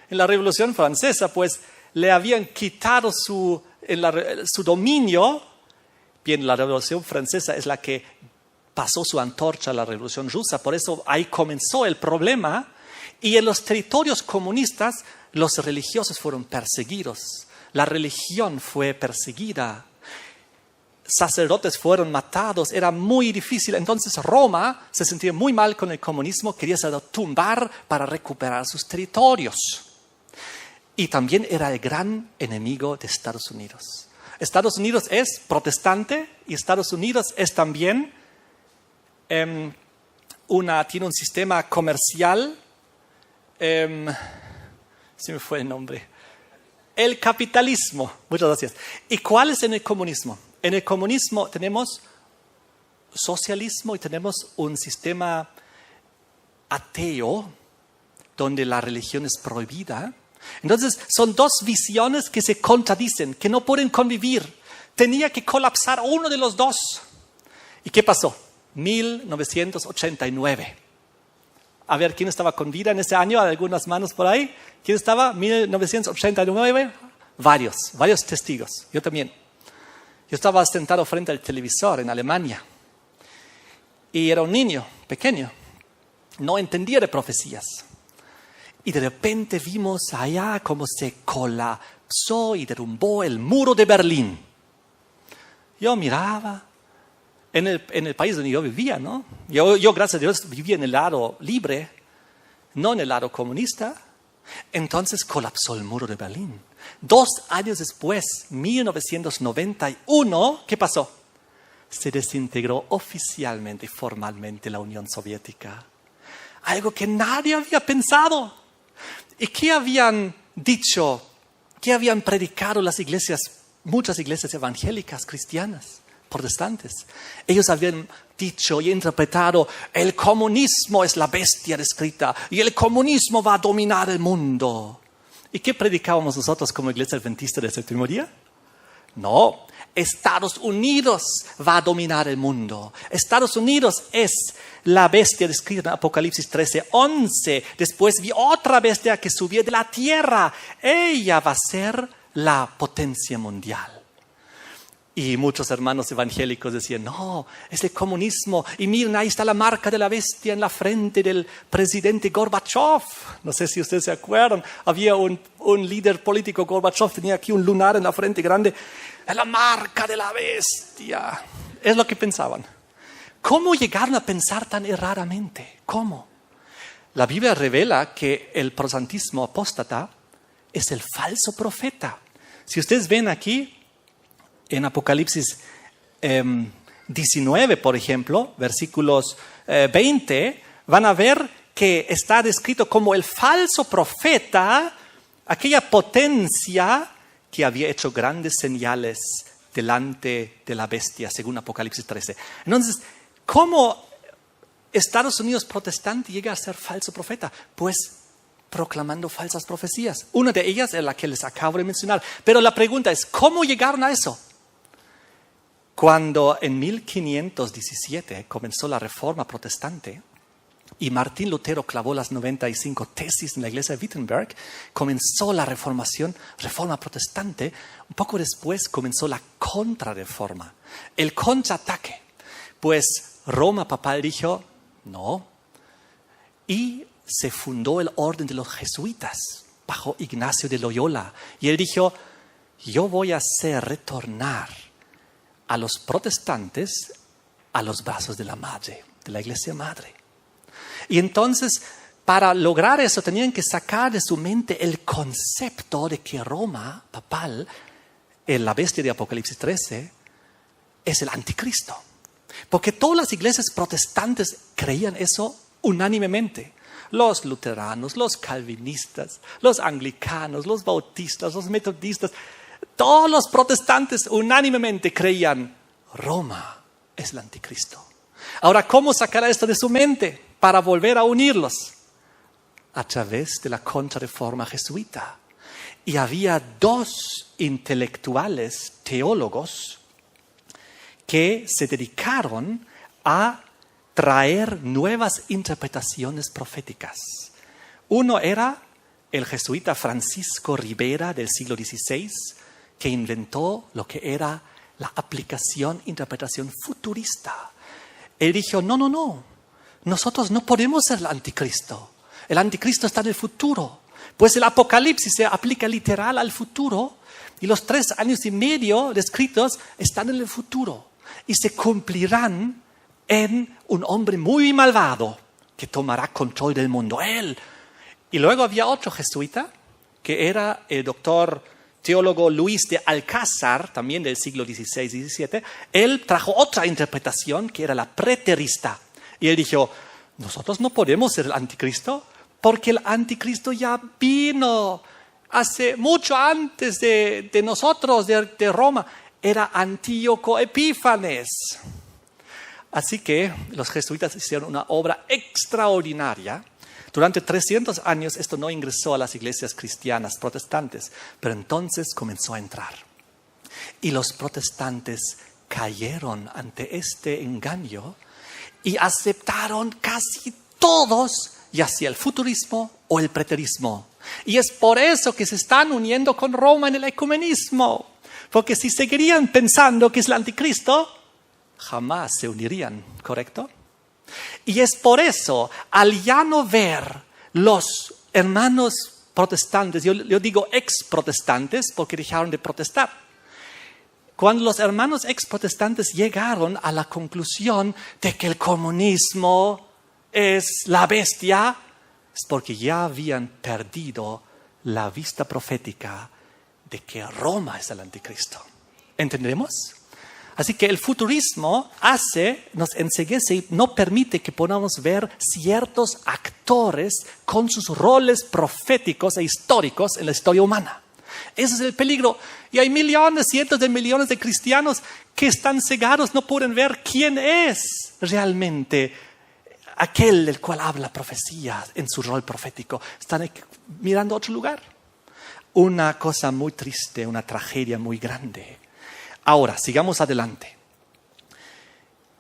en la Revolución Francesa, pues, le habían quitado su dominio. Bien, la Revolución Francesa es la que pasó su antorcha a la Revolución Rusa, por eso ahí comenzó el problema. Y en los territorios comunistas, los religiosos fueron perseguidos. La religión fue perseguida. Sacerdotes fueron matados. Era muy difícil. Entonces Roma se sentía muy mal con el comunismo. Quería tumbar para recuperar sus territorios. Y también era el gran enemigo de Estados Unidos. Estados Unidos es protestante y Estados Unidos es también tiene un sistema comercial, se me fue el nombre, el capitalismo. Muchas gracias. ¿Y cuál es en el comunismo? En el comunismo tenemos socialismo y tenemos un sistema ateo donde la religión es prohibida. Entonces son dos visiones que se contradicen, que no pueden convivir. Tenía que colapsar uno de los dos. ¿Y qué pasó? 1989. A ver, ¿quién estaba con vida en ese año? ¿Algunas manos por ahí? ¿Quién estaba? 1989. Varios testigos. Yo también. Yo estaba sentado frente al televisor en Alemania. Y era un niño pequeño. No entendía de profecías. Y de repente vimos allá cómo se colapsó y derrumbó el muro de Berlín. Yo miraba en el país donde yo vivía, ¿no? Yo, gracias a Dios, vivía en el lado libre, no en el lado comunista. Entonces colapsó el muro de Berlín. 2 años después, 1991, ¿qué pasó? Se desintegró oficialmente y formalmente la Unión Soviética. Algo que nadie había pensado. ¿Y qué habían dicho? ¿Qué habían predicado las iglesias, muchas iglesias evangélicas, cristianas, protestantes? Ellos habían dicho y interpretado: el comunismo es la bestia descrita y el comunismo va a dominar el mundo. ¿Y qué predicábamos nosotros como iglesia adventista del séptimo día? No, Estados Unidos va a dominar el mundo. Estados Unidos es la bestia descrita en Apocalipsis 13:11. Después vi otra bestia que subía de la tierra. Ella va a ser la potencia mundial. Y muchos hermanos evangélicos decían: no, es el comunismo. Y miren, ahí está la marca de la bestia en la frente del presidente Gorbachev. No sé si ustedes se acuerdan. Había un líder político, Gorbachev, tenía aquí un lunar en la frente grande. Es la marca de la bestia. Es lo que pensaban. ¿Cómo llegaron a pensar tan erradamente? ¿Cómo? La Biblia revela que el protestantismo apóstata es el falso profeta. Si ustedes ven aquí, en Apocalipsis 19, por ejemplo, versículos 20, van a ver que está descrito como el falso profeta, aquella potencia que había hecho grandes señales delante de la bestia, según Apocalipsis 13. Entonces, ¿cómo Estados Unidos protestante llega a ser falso profeta? Pues proclamando falsas profecías. Una de ellas es la que les acabo de mencionar. Pero la pregunta es, ¿cómo llegaron a eso? Cuando en 1517 comenzó la Reforma Protestante y Martín Lutero clavó las 95 tesis en la iglesia de Wittenberg, comenzó la Reforma Protestante. Un poco después comenzó la Contrarreforma, el contraataque. Pues Roma papal dijo no, y se fundó el orden de los jesuitas bajo Ignacio de Loyola. Y él dijo: yo voy a hacer retornar a los protestantes a los brazos de la madre, de la iglesia madre. Y entonces, para lograr eso, tenían que sacar de su mente el concepto de que Roma papal, la bestia de Apocalipsis 13, es el anticristo. Porque todas las iglesias protestantes creían eso unánimemente. Los luteranos, los calvinistas, los anglicanos, los bautistas, los metodistas, todos los protestantes unánimemente creían: Roma es el anticristo. Ahora, ¿cómo sacar esto de su mente para volver a unirlos? A través de la Contrarreforma jesuita. Y había 2 intelectuales teólogos que se dedicaron a traer nuevas interpretaciones proféticas. Uno era el jesuita Francisco Ribera del siglo XVI, que inventó lo que era la aplicación, interpretación futurista. Él dijo: no, nosotros no podemos ser el anticristo. El anticristo está en el futuro. Pues el Apocalipsis se aplica literal al futuro y los 3 años y medio descritos están en el futuro y se cumplirán en un hombre muy malvado que tomará control del mundo, él. Y luego había otro jesuita que era el doctor teólogo Luis de Alcázar, también del siglo XVI y XVII, él trajo otra interpretación que era la preterista. Y él dijo, nosotros no podemos ser el anticristo porque el anticristo ya vino hace mucho antes de nosotros, de Roma. Era Antíoco Epífanes. Así que los jesuitas hicieron una obra extraordinaria. Durante 300 años esto no ingresó a las iglesias cristianas protestantes, pero entonces comenzó a entrar. Y los protestantes cayeron ante este engaño y aceptaron casi todos, ya sea el futurismo o el preterismo. Y es por eso que se están uniendo con Roma en el ecumenismo. Porque si seguirían pensando que es el anticristo, jamás se unirían, ¿correcto? Y es por eso, al ya no ver los hermanos protestantes, yo digo ex-protestantes porque dejaron de protestar. Cuando los hermanos ex-protestantes llegaron a la conclusión de que el comunismo es la bestia, es porque ya habían perdido la vista profética de que Roma es el anticristo. ¿Entendemos? Así que el futurismo nos enceguece y no permite que podamos ver ciertos actores con sus roles proféticos e históricos en la historia humana. Ese es el peligro. Y hay millones, cientos de millones de cristianos que están cegados, no pueden ver quién es realmente aquel del cual habla profecía en su rol profético. Están mirando a otro lugar. Una cosa muy triste, una tragedia muy grande. Ahora, sigamos adelante.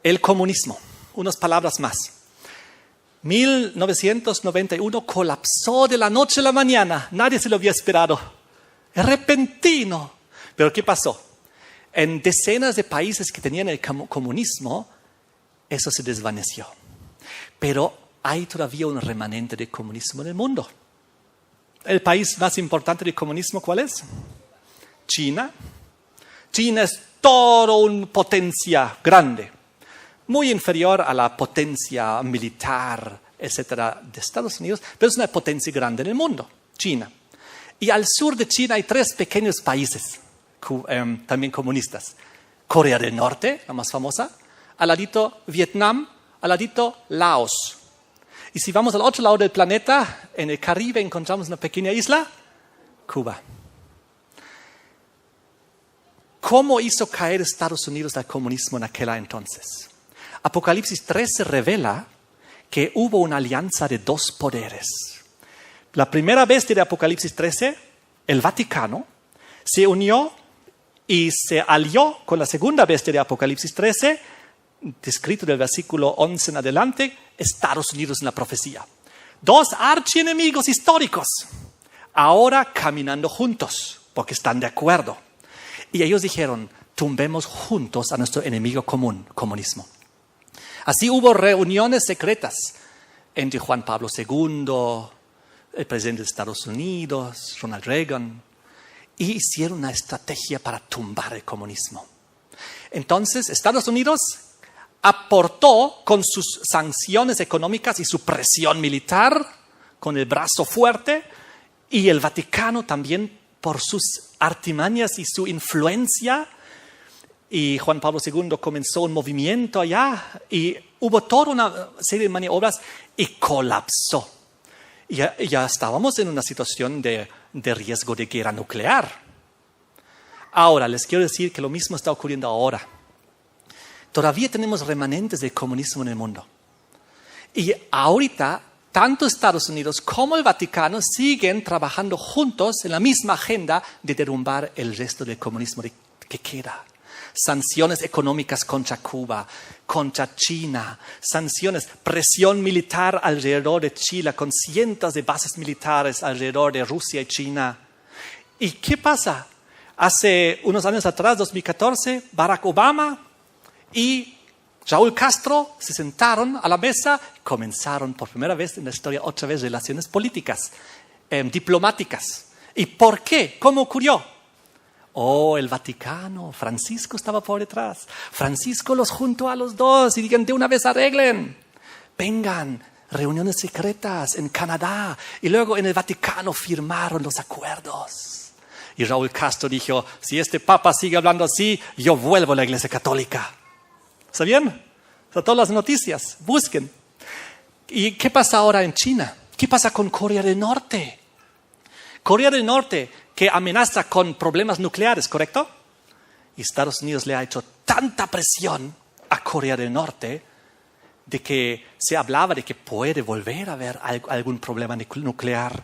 El comunismo, unas palabras más. 1991 colapsó de la noche a la mañana. Nadie se lo había esperado. Es repentino. Pero ¿qué pasó? En decenas de países que tenían el comunismo, eso se desvaneció. Pero hay todavía un remanente de comunismo en el mundo. ¿El país más importante del comunismo cuál es? China. China es todo una potencia grande, muy inferior a la potencia militar, etcétera, de Estados Unidos, pero es una potencia grande en el mundo, China. Y al sur de China hay 3 pequeños países, también comunistas. Corea del Norte, la más famosa, al ladito Vietnam, al ladito Laos. Y si vamos al otro lado del planeta, en el Caribe encontramos una pequeña isla, Cuba. ¿Cómo hizo caer Estados Unidos al comunismo en aquel entonces? Apocalipsis 13 revela que hubo una alianza de 2 poderes. La primera bestia de Apocalipsis 13, el Vaticano, se unió y se alió con la segunda bestia de Apocalipsis 13, descrito del versículo 11 en adelante, Estados Unidos en la profecía. 2 archienemigos históricos, ahora caminando juntos, porque están de acuerdo. Y ellos dijeron, tumbemos juntos a nuestro enemigo común, comunismo. Así hubo reuniones secretas entre Juan Pablo II, el presidente de Estados Unidos, Ronald Reagan, y hicieron una estrategia para tumbar el comunismo. Entonces, Estados Unidos aportó con sus sanciones económicas y su presión militar, con el brazo fuerte, y el Vaticano también por sus artimañas y su influencia. Y Juan Pablo II comenzó un movimiento allá y hubo toda una serie de maniobras y colapsó. Ya estábamos en una situación de riesgo de guerra nuclear. Ahora, les quiero decir que lo mismo está ocurriendo ahora. Todavía tenemos remanentes del comunismo en el mundo. Y ahorita, tanto Estados Unidos como el Vaticano siguen trabajando juntos en la misma agenda de derrumbar el resto del comunismo que queda. Sanciones económicas contra Cuba, contra China, sanciones, presión militar alrededor de Chile, con cientos de bases militares alrededor de Rusia y China. ¿Y qué pasa? Hace unos años atrás, 2014, Barack Obama y Raúl Castro se sentaron a la mesa y comenzaron por primera vez en la historia otra vez relaciones políticas, diplomáticas. ¿Y por qué? ¿Cómo ocurrió? El Vaticano, Francisco estaba por detrás. Francisco los juntó a los 2 y dijeron, de una vez arreglen. Vengan, reuniones secretas en Canadá. Y luego en el Vaticano firmaron los acuerdos. Y Raúl Castro dijo, si este papa sigue hablando así, yo vuelvo a la Iglesia Católica. ¿Sabían? O sea, todas las noticias, busquen. ¿Y qué pasa ahora en China? ¿Qué pasa con Corea del Norte? Corea del Norte, que amenaza con problemas nucleares, ¿correcto? Y Estados Unidos le ha hecho tanta presión a Corea del Norte de que se hablaba de que puede volver a haber algún problema nuclear.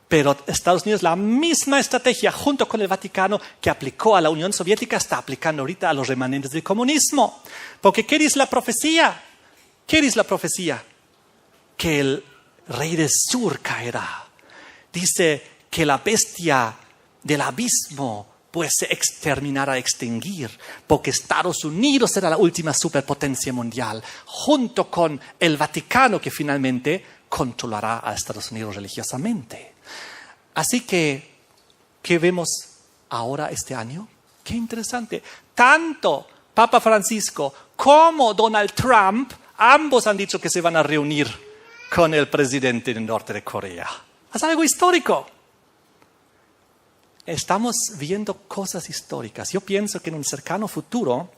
Pero Estados Unidos, la misma estrategia junto con el Vaticano que aplicó a la Unión Soviética, está aplicando ahorita a los remanentes del comunismo. Porque ¿qué dice la profecía? ¿Qué dice la profecía? Que el rey del sur caerá. Dice que la bestia del abismo pues se exterminará, extinguir, porque Estados Unidos será la última superpotencia mundial, junto con el Vaticano que finalmente controlará a Estados Unidos religiosamente. Así que, ¿qué vemos ahora este año? Qué interesante. Tanto Papa Francisco como Donald Trump, ambos han dicho que se van a reunir con el presidente del norte de Corea. Es algo histórico. Estamos viendo cosas históricas. Yo pienso que en un cercano futuro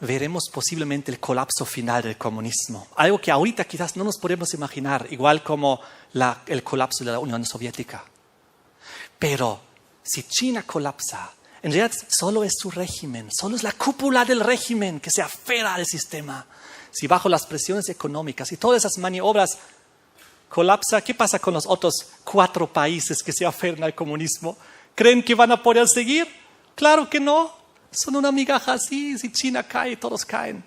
veremos posiblemente el colapso final del comunismo. Algo que ahorita quizás no nos podemos imaginar, igual como el colapso de la Unión Soviética. Pero si China colapsa, en realidad solo es su régimen, solo es la cúpula del régimen que se aferra al sistema. Si bajo las presiones económicas y todas esas maniobras colapsa, ¿qué pasa con los otros 4 países que se aferran al comunismo? ¿Creen que van a poder seguir? Claro que no. Son una migaja así. Si China cae, todos caen.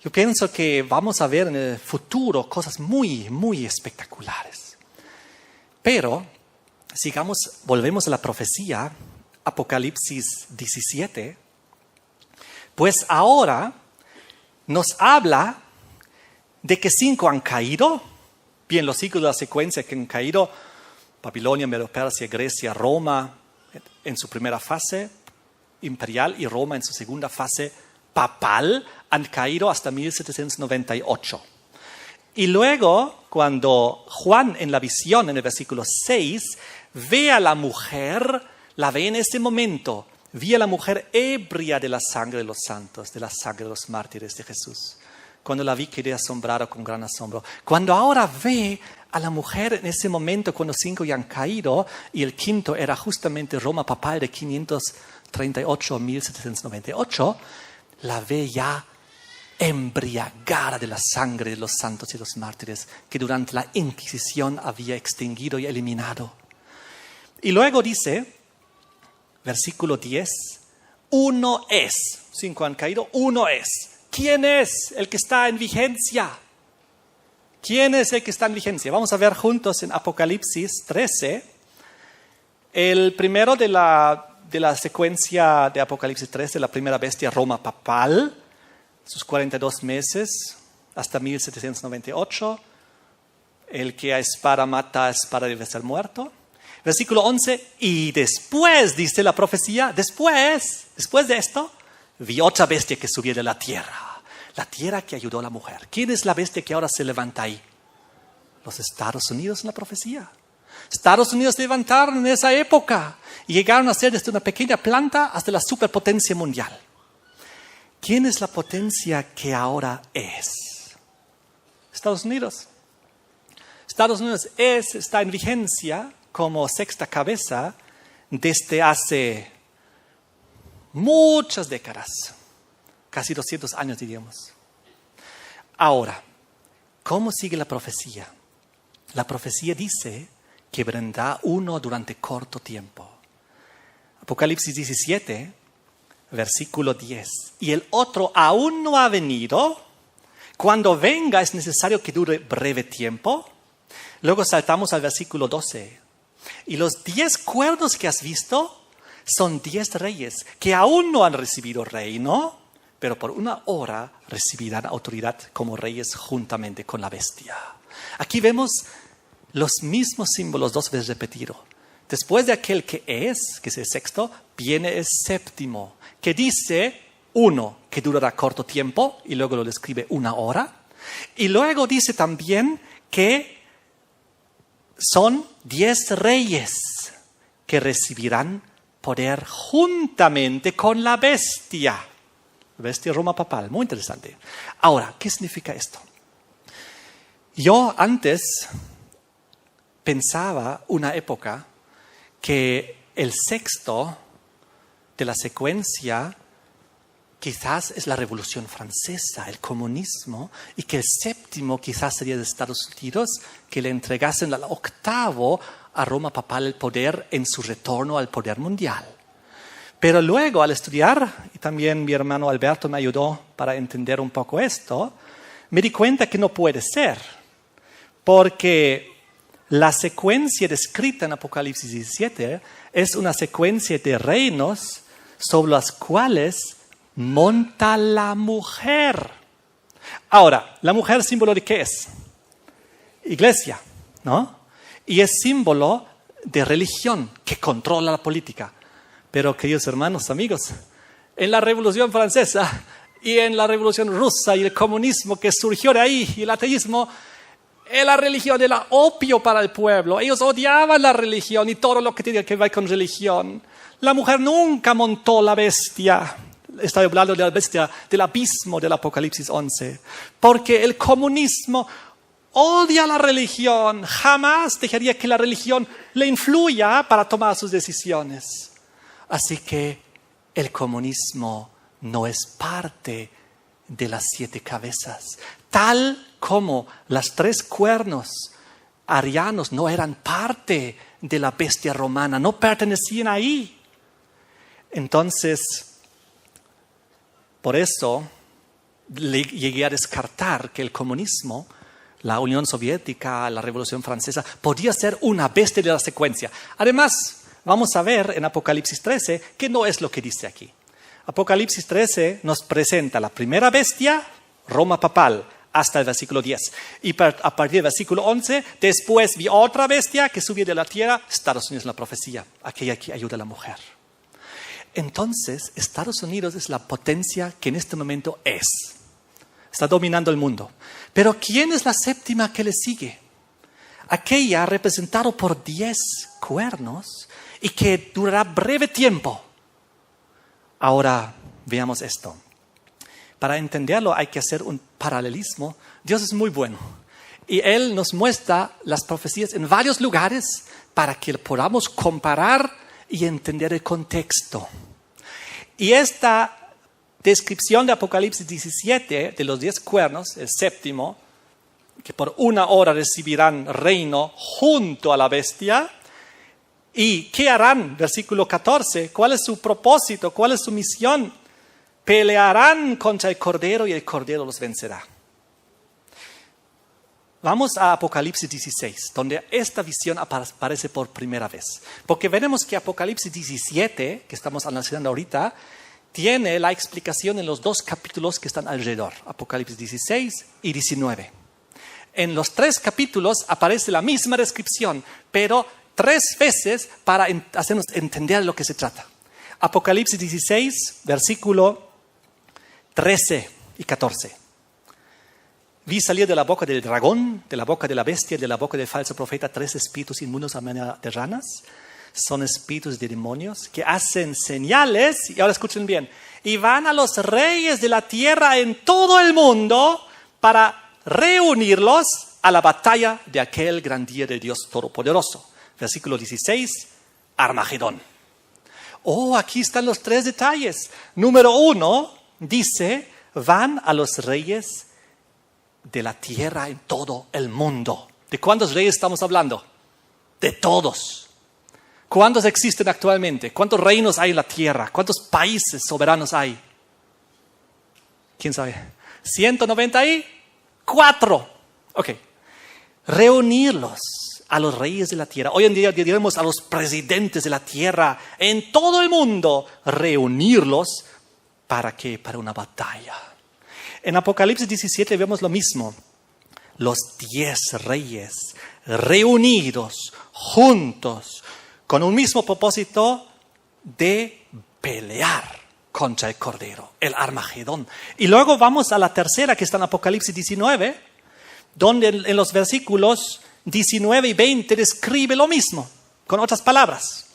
Yo pienso que vamos a ver en el futuro cosas muy, muy espectaculares. Pero, volvemos a la profecía, Apocalipsis 17, pues ahora nos habla de que 5 han caído. Bien, los ciclos de la secuencia que han caído, Babilonia, Medo-Persia, Grecia, Roma en su primera fase imperial y Roma en su segunda fase papal, han caído hasta 1798. Y luego, cuando Juan en la visión, en el versículo 6, ve a la mujer, la ve en este momento, vi a la mujer ebria de la sangre de los santos, de la sangre de los mártires de Jesús. Cuando la vi quedé asombrado con gran asombro. Cuando ahora ve a la mujer en ese momento, cuando 5 ya han caído, y el quinto era justamente Roma papal de 538 a 1798, la ve ya embriagada de la sangre de los santos y los mártires que durante la Inquisición había extinguido y eliminado. Y luego dice, versículo 10, uno es. 5 han caído, uno es. ¿Quién es el que está en vigencia? ¿Quién es el que está en vigencia? Vamos a ver juntos en Apocalipsis 13, el primero de la secuencia de Apocalipsis 13, la primera bestia, Roma papal, sus 42 meses hasta 1798, el que a espada mata, a espada debe ser muerto. Versículo 11, y después, dice la profecía, después de esto, vi otra bestia que subía de la tierra que ayudó a la mujer. ¿Quién es la bestia que ahora se levanta ahí? Los Estados Unidos en la profecía. Estados Unidos se levantaron en esa época y llegaron a ser desde una pequeña planta hasta la superpotencia mundial. ¿Quién es la potencia que ahora es? Estados Unidos. Estados Unidos está en vigencia como sexta cabeza desde hace muchas décadas, casi 200 años diríamos. Ahora, ¿cómo sigue la profecía? La profecía dice que vendrá uno durante corto tiempo. Apocalipsis 17, versículo 10. Y el otro aún no ha venido. Cuando venga es necesario que dure breve tiempo. Luego saltamos al versículo 12. Y los 10 cuernos que has visto son 10 reyes que aún no han recibido reino, pero por una hora recibirán autoridad como reyes juntamente con la bestia. Aquí vemos los mismos símbolos 2 veces repetidos. Después de aquel que es el sexto, viene el séptimo, que dice 1, que durará corto tiempo, y luego lo describe 1 hora. Y luego dice también que son 10 reyes que recibirán poder juntamente con la bestia. Bestia Roma papal, muy interesante. Ahora, ¿qué significa esto? Yo antes pensaba una época que el sexto de la secuencia quizás es la Revolución Francesa, el comunismo, y que el séptimo quizás sería de Estados Unidos, que le entregasen al octavo a Roma papal el poder en su retorno al poder mundial. Pero luego al estudiar, y también mi hermano Alberto me ayudó para entender un poco esto, me di cuenta que no puede ser, porque la secuencia descrita en Apocalipsis 17 es una secuencia de reinos sobre los cuales monta la mujer. Ahora, ¿la mujer símbolo de qué es? Iglesia, ¿no? Y es símbolo de religión que controla la política. Pero, queridos hermanos, amigos, en la Revolución Francesa y en la Revolución Rusa y el comunismo que surgió de ahí y el ateísmo, la religión era opio para el pueblo. Ellos odiaban la religión y todo lo que tenía que ver con religión. La mujer nunca montó la bestia. Estoy hablando de la bestia, del abismo del Apocalipsis 11. Porque el comunismo odia la religión. Jamás dejaría que la religión le influya para tomar sus decisiones. Así que el comunismo no es parte de las 7 cabezas. Tal como las 3 cuernos arianos no eran parte de la bestia romana, no pertenecían ahí. Entonces, por eso llegué a descartar que el comunismo, la Unión Soviética, la Revolución Francesa, podía ser una bestia de la secuencia. Además, vamos a ver en Apocalipsis 13 que no es lo que dice aquí. Apocalipsis 13 nos presenta la primera bestia, Roma papal, hasta el versículo 10. Y a partir del versículo 11, después vi otra bestia que subía de la tierra, Estados Unidos en la profecía, aquella que ayuda a la mujer. Entonces, Estados Unidos es la potencia que en este momento es. Está dominando el mundo. Pero ¿quién es la séptima que le sigue? Aquella representada por 10 cuernos y que durará breve tiempo. Ahora, veamos esto. Para entenderlo hay que hacer un paralelismo. Dios es muy bueno. Y Él nos muestra las profecías en varios lugares para que podamos comparar y entender el contexto. Y esta descripción de Apocalipsis 17 de los 10 cuernos, el séptimo, que por 1 hora recibirán reino junto a la bestia. ¿Y qué harán? Versículo 14. ¿Cuál es su propósito? ¿Cuál es su misión? Pelearán contra el Cordero y el Cordero los vencerá. Vamos a Apocalipsis 16, donde esta visión aparece por primera vez. Porque veremos que Apocalipsis 17, que estamos analizando ahorita, tiene la explicación en los 2 capítulos que están alrededor. Apocalipsis 16 y 19. En los 3 capítulos aparece la misma descripción, pero 3 veces para hacernos entender de lo que se trata. Apocalipsis 16, versículo 13 y 14. Vi salir de la boca del dragón, de la boca de la bestia, de la boca del falso profeta 3 espíritus inmundos a manera de ranas. Son espíritus de demonios que hacen señales, y ahora escuchen bien, y van a los reyes de la tierra en todo el mundo para reunirlos a la batalla de aquel gran día de Dios Todopoderoso. Versículo 16, Armagedón. Oh, aquí están los 3 detalles. Número 1, dice, van a los reyes de la tierra en todo el mundo. ¿De cuántos reyes estamos hablando? De todos. ¿Cuántos existen actualmente? ¿Cuántos reinos hay en la tierra? ¿Cuántos países soberanos hay? ¿Quién sabe? 194. Ok. Reunirlos a los reyes de la tierra. Hoy en día diremos a los presidentes de la tierra en todo el mundo. Reunirlos ¿para qué? Para una batalla. En Apocalipsis 17 vemos lo mismo. Los 10 reyes reunidos, juntos, con un mismo propósito de pelear contra el Cordero, el Armagedón. Y luego vamos a la tercera que está en Apocalipsis 19, donde en los versículos 19 y 20 describe lo mismo, con otras palabras.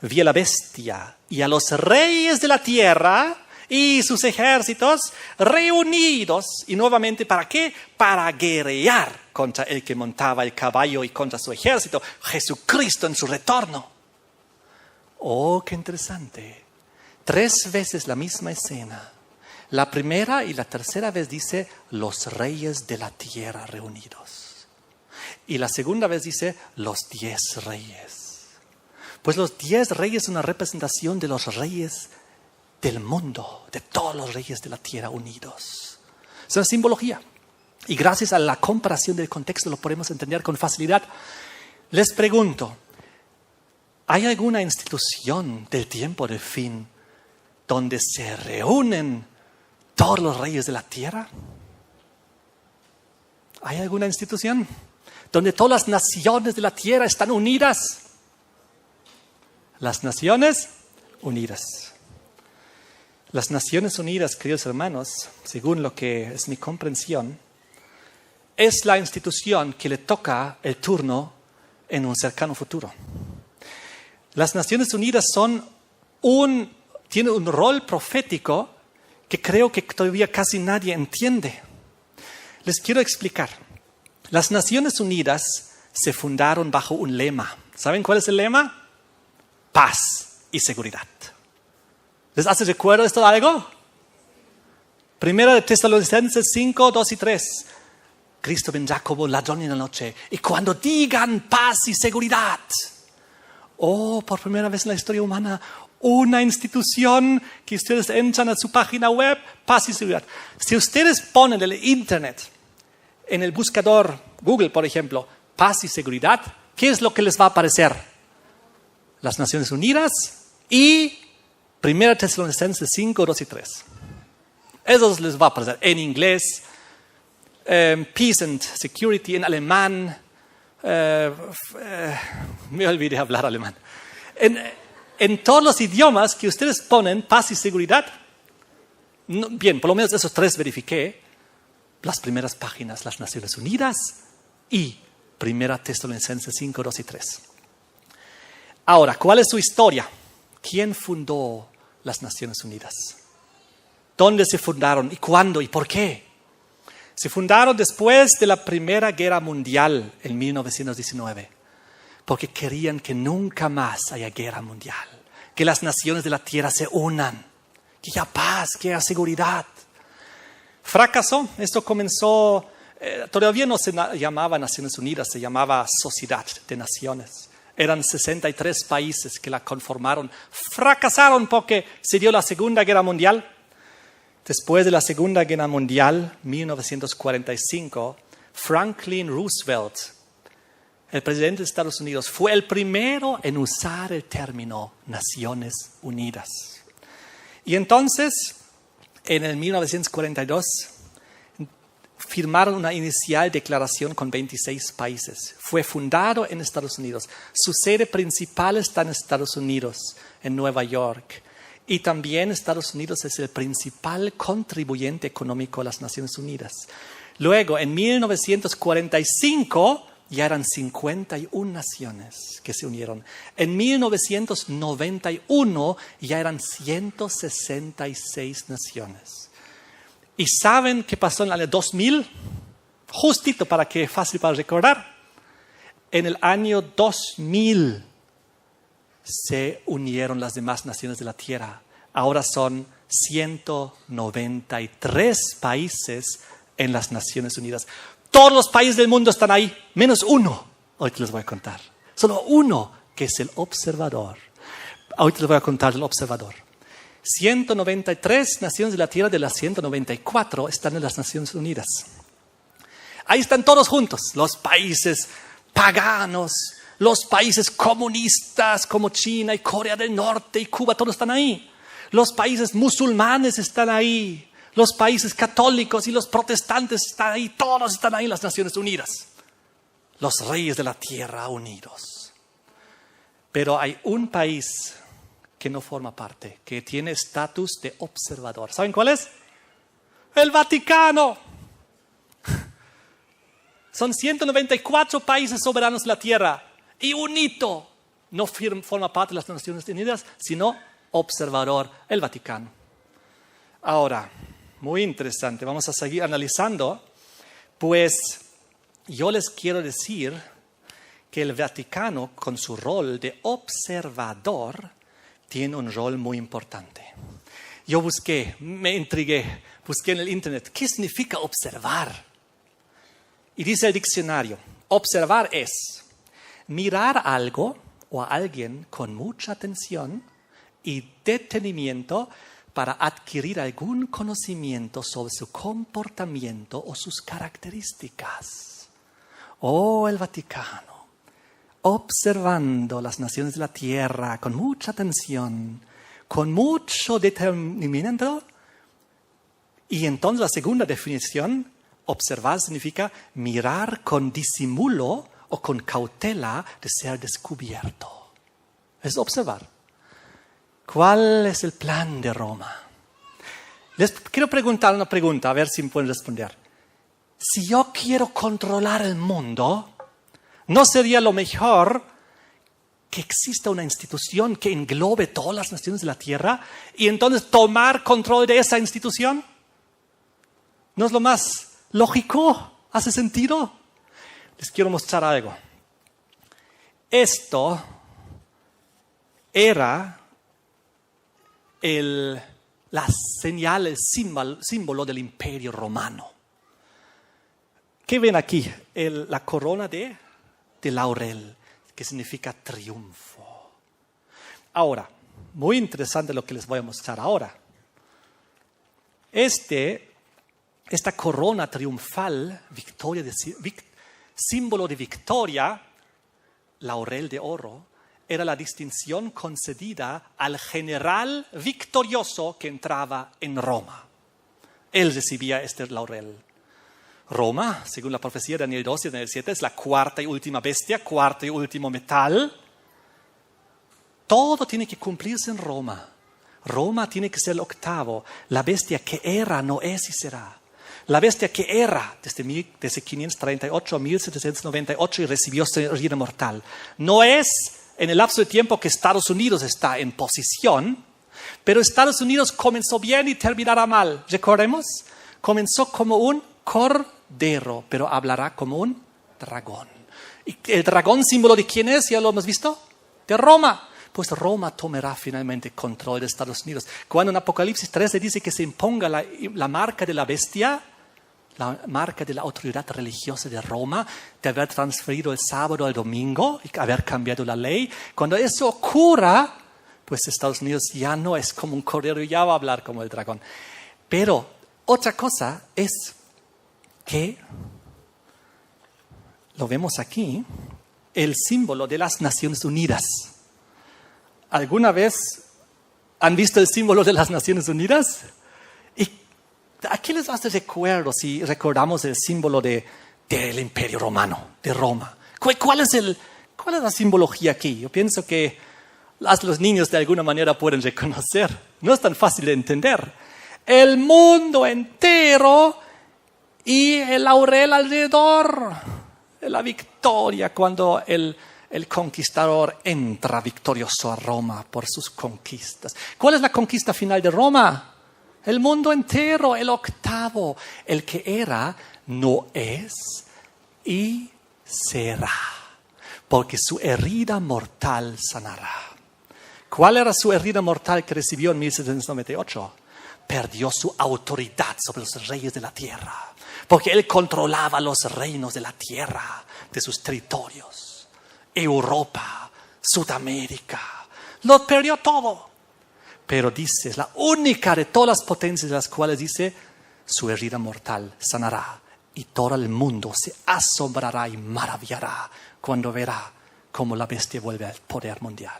vi a la bestia y a los reyes de la tierra y sus ejércitos reunidos. ¿Y nuevamente para qué? Para guerrear contra el que montaba el caballo y contra su ejército, Jesucristo en su retorno. Oh, qué interesante. 3 veces la misma escena. La primera y la tercera vez dice los reyes de la tierra reunidos. Y la segunda vez dice los 10 reyes. Pues los 10 reyes son una representación de los reyes del mundo, de todos los reyes de la tierra unidos. Es una simbología. Y gracias a la comparación del contexto lo podemos entender con facilidad. Les pregunto, ¿hay alguna institución del tiempo del fin donde se reúnen todos los reyes de la tierra? ¿Hay alguna institución donde todas las naciones de la tierra están unidas? Las Naciones Unidas. Las Naciones Unidas, queridos hermanos, según lo que es mi comprensión, es la institución que le toca el turno en un cercano futuro. Las Naciones Unidas tienen un rol profético que creo que todavía casi nadie entiende. Les quiero explicar. Las Naciones Unidas se fundaron bajo un lema. ¿Saben cuál es el lema? Paz y seguridad. ¿Les hace recuerdo esto de algo? Primera de Tesalonicenses 5, 2 y 3. Cristo vendrá como ladrón en la noche. Y cuando digan paz y seguridad. Oh, por primera vez en la historia humana, una institución que ustedes entran a su página web, paz y seguridad. Si ustedes ponen en el internet, en el buscador Google, por ejemplo, paz y seguridad, ¿qué es lo que les va a aparecer? Las Naciones Unidas y 1 Tesalonicenses 5, 2 y 3. Eso les va a aparecer en inglés, Peace and Security en alemán. Me olvidé hablar alemán. En todos los idiomas que ustedes ponen paz y seguridad, bien, por lo menos esos 3 verifiqué, las primeras páginas, las Naciones Unidas y 1 Tesalonicenses 5, 2 y 3. Ahora, ¿cuál es su historia? ¿Quién fundó las Naciones Unidas? ¿Dónde se fundaron? ¿Y cuándo? ¿Y por qué? Se fundaron después de la Primera Guerra Mundial en 1919, porque querían que nunca más haya guerra mundial, que las naciones de la tierra se unan, que haya paz, que haya seguridad. Fracasó. Esto comenzó, todavía no se llamaba Naciones Unidas, se llamaba Sociedad de Naciones. Eran 63 países que la conformaron. Fracasaron porque se dio la Segunda Guerra Mundial. Después de la Segunda Guerra Mundial, 1945, Franklin Roosevelt, el presidente de Estados Unidos, fue el primero en usar el término Naciones Unidas. Y entonces, en el 1942, firmaron una inicial declaración con 26 países. Fue fundado en Estados Unidos. Su sede principal está en Estados Unidos, en Nueva York. Y también Estados Unidos es el principal contribuyente económico a las Naciones Unidas. Luego, en 1945, ya eran 51 naciones que se unieron. En 1991, ya eran 166 naciones. ¿Y saben qué pasó en el año 2000? Justito para que fácil para recordar. En el año 2000 se unieron las demás naciones de la tierra. Ahora son 193 países en las Naciones Unidas. Todos los países del mundo están ahí, menos uno. Ahorita les voy a contar. Solo uno, que es el observador. Ahorita les voy a contar del observador. 193 naciones de la tierra de las 194 están en las Naciones Unidas. Ahí están todos juntos, los países paganos, los países comunistas como China y Corea del Norte y Cuba, todos están ahí. Los países musulmanes están ahí, los países católicos y los protestantes están ahí, todos están ahí en las Naciones Unidas. Los reyes de la tierra unidos. Pero hay un país que no forma parte, que tiene estatus de observador. ¿Saben cuál es? El Vaticano. Son 194 países soberanos de la tierra y un hito no forma parte de las Naciones Unidas, sino observador, el Vaticano. Ahora, muy interesante, vamos a seguir analizando, pues yo les quiero decir que el Vaticano, con su rol de observador, tiene un rol muy importante. Yo me intrigué, busqué en el internet, ¿qué significa observar? Y dice el diccionario, observar es mirar algo o a alguien con mucha atención y detenimiento para adquirir algún conocimiento sobre su comportamiento o sus características. Oh, el Vaticano, observando las naciones de la tierra con mucha atención, con mucho detenimiento. Y entonces la segunda definición, observar significa mirar con disimulo o con cautela de ser descubierto. Es observar. ¿Cuál es el plan de Roma? Les quiero preguntar una pregunta, a ver si me pueden responder. Si yo quiero controlar el mundo, ¿no sería lo mejor que exista una institución que englobe todas las naciones de la tierra y entonces tomar control de esa institución? ¿No es lo más lógico? ¿Hace sentido? Les quiero mostrar algo. Esto era la señal, el símbolo del Imperio Romano. ¿Qué ven aquí? La corona de laurel, que significa triunfo. Ahora, muy interesante lo que les voy a mostrar ahora. Esta corona triunfal, símbolo de victoria, laurel de oro, era la distinción concedida al general victorioso que entraba en Roma. Él recibía este laurel. Roma, según la profecía de Daniel 12 y Daniel 7, es la cuarta y última bestia, cuarto y último metal. Todo tiene que cumplirse en Roma. Roma tiene que ser el octavo. La bestia que era no es y será. La bestia que era desde 538 a 1798 y recibió su herida mortal. No es en el lapso de tiempo que Estados Unidos está en posición, pero Estados Unidos comenzó bien y terminará mal. Recordemos, comenzó como un cordero, pero hablará como un dragón. ¿Y el dragón símbolo de quién es? ¿Ya lo hemos visto? De Roma. Pues Roma tomará finalmente control de Estados Unidos. Cuando en Apocalipsis 13 dice que se imponga la marca de la bestia, la marca de la autoridad religiosa de Roma, de haber transferido el sábado al domingo y haber cambiado la ley. Cuando eso ocurra, pues Estados Unidos ya no es como un cordero, ya va a hablar como el dragón. Pero otra cosa es que, lo vemos aquí, el símbolo de las Naciones Unidas. ¿Alguna vez han visto el símbolo de las Naciones Unidas? ¿A qué les hace recuerdo si recordamos el símbolo del Imperio Romano, de Roma? ¿Cuál es la simbología aquí? Yo pienso que los niños de alguna manera pueden reconocer. No es tan fácil de entender. El mundo entero y el laurel alrededor. La victoria cuando el conquistador entra victorioso a Roma por sus conquistas. ¿Cuál es la conquista final de Roma? El mundo entero, el octavo, el que era, no es y será, porque su herida mortal sanará. ¿Cuál era su herida mortal que recibió en 1798? Perdió su autoridad sobre los reyes de la tierra, porque él controlaba los reinos de la tierra, de sus territorios. Europa, Sudamérica, lo perdió todo. Pero dice, es la única de todas las potencias de las cuales dice, su herida mortal sanará y todo el mundo se asombrará y maravillará cuando verá cómo la bestia vuelve al poder mundial.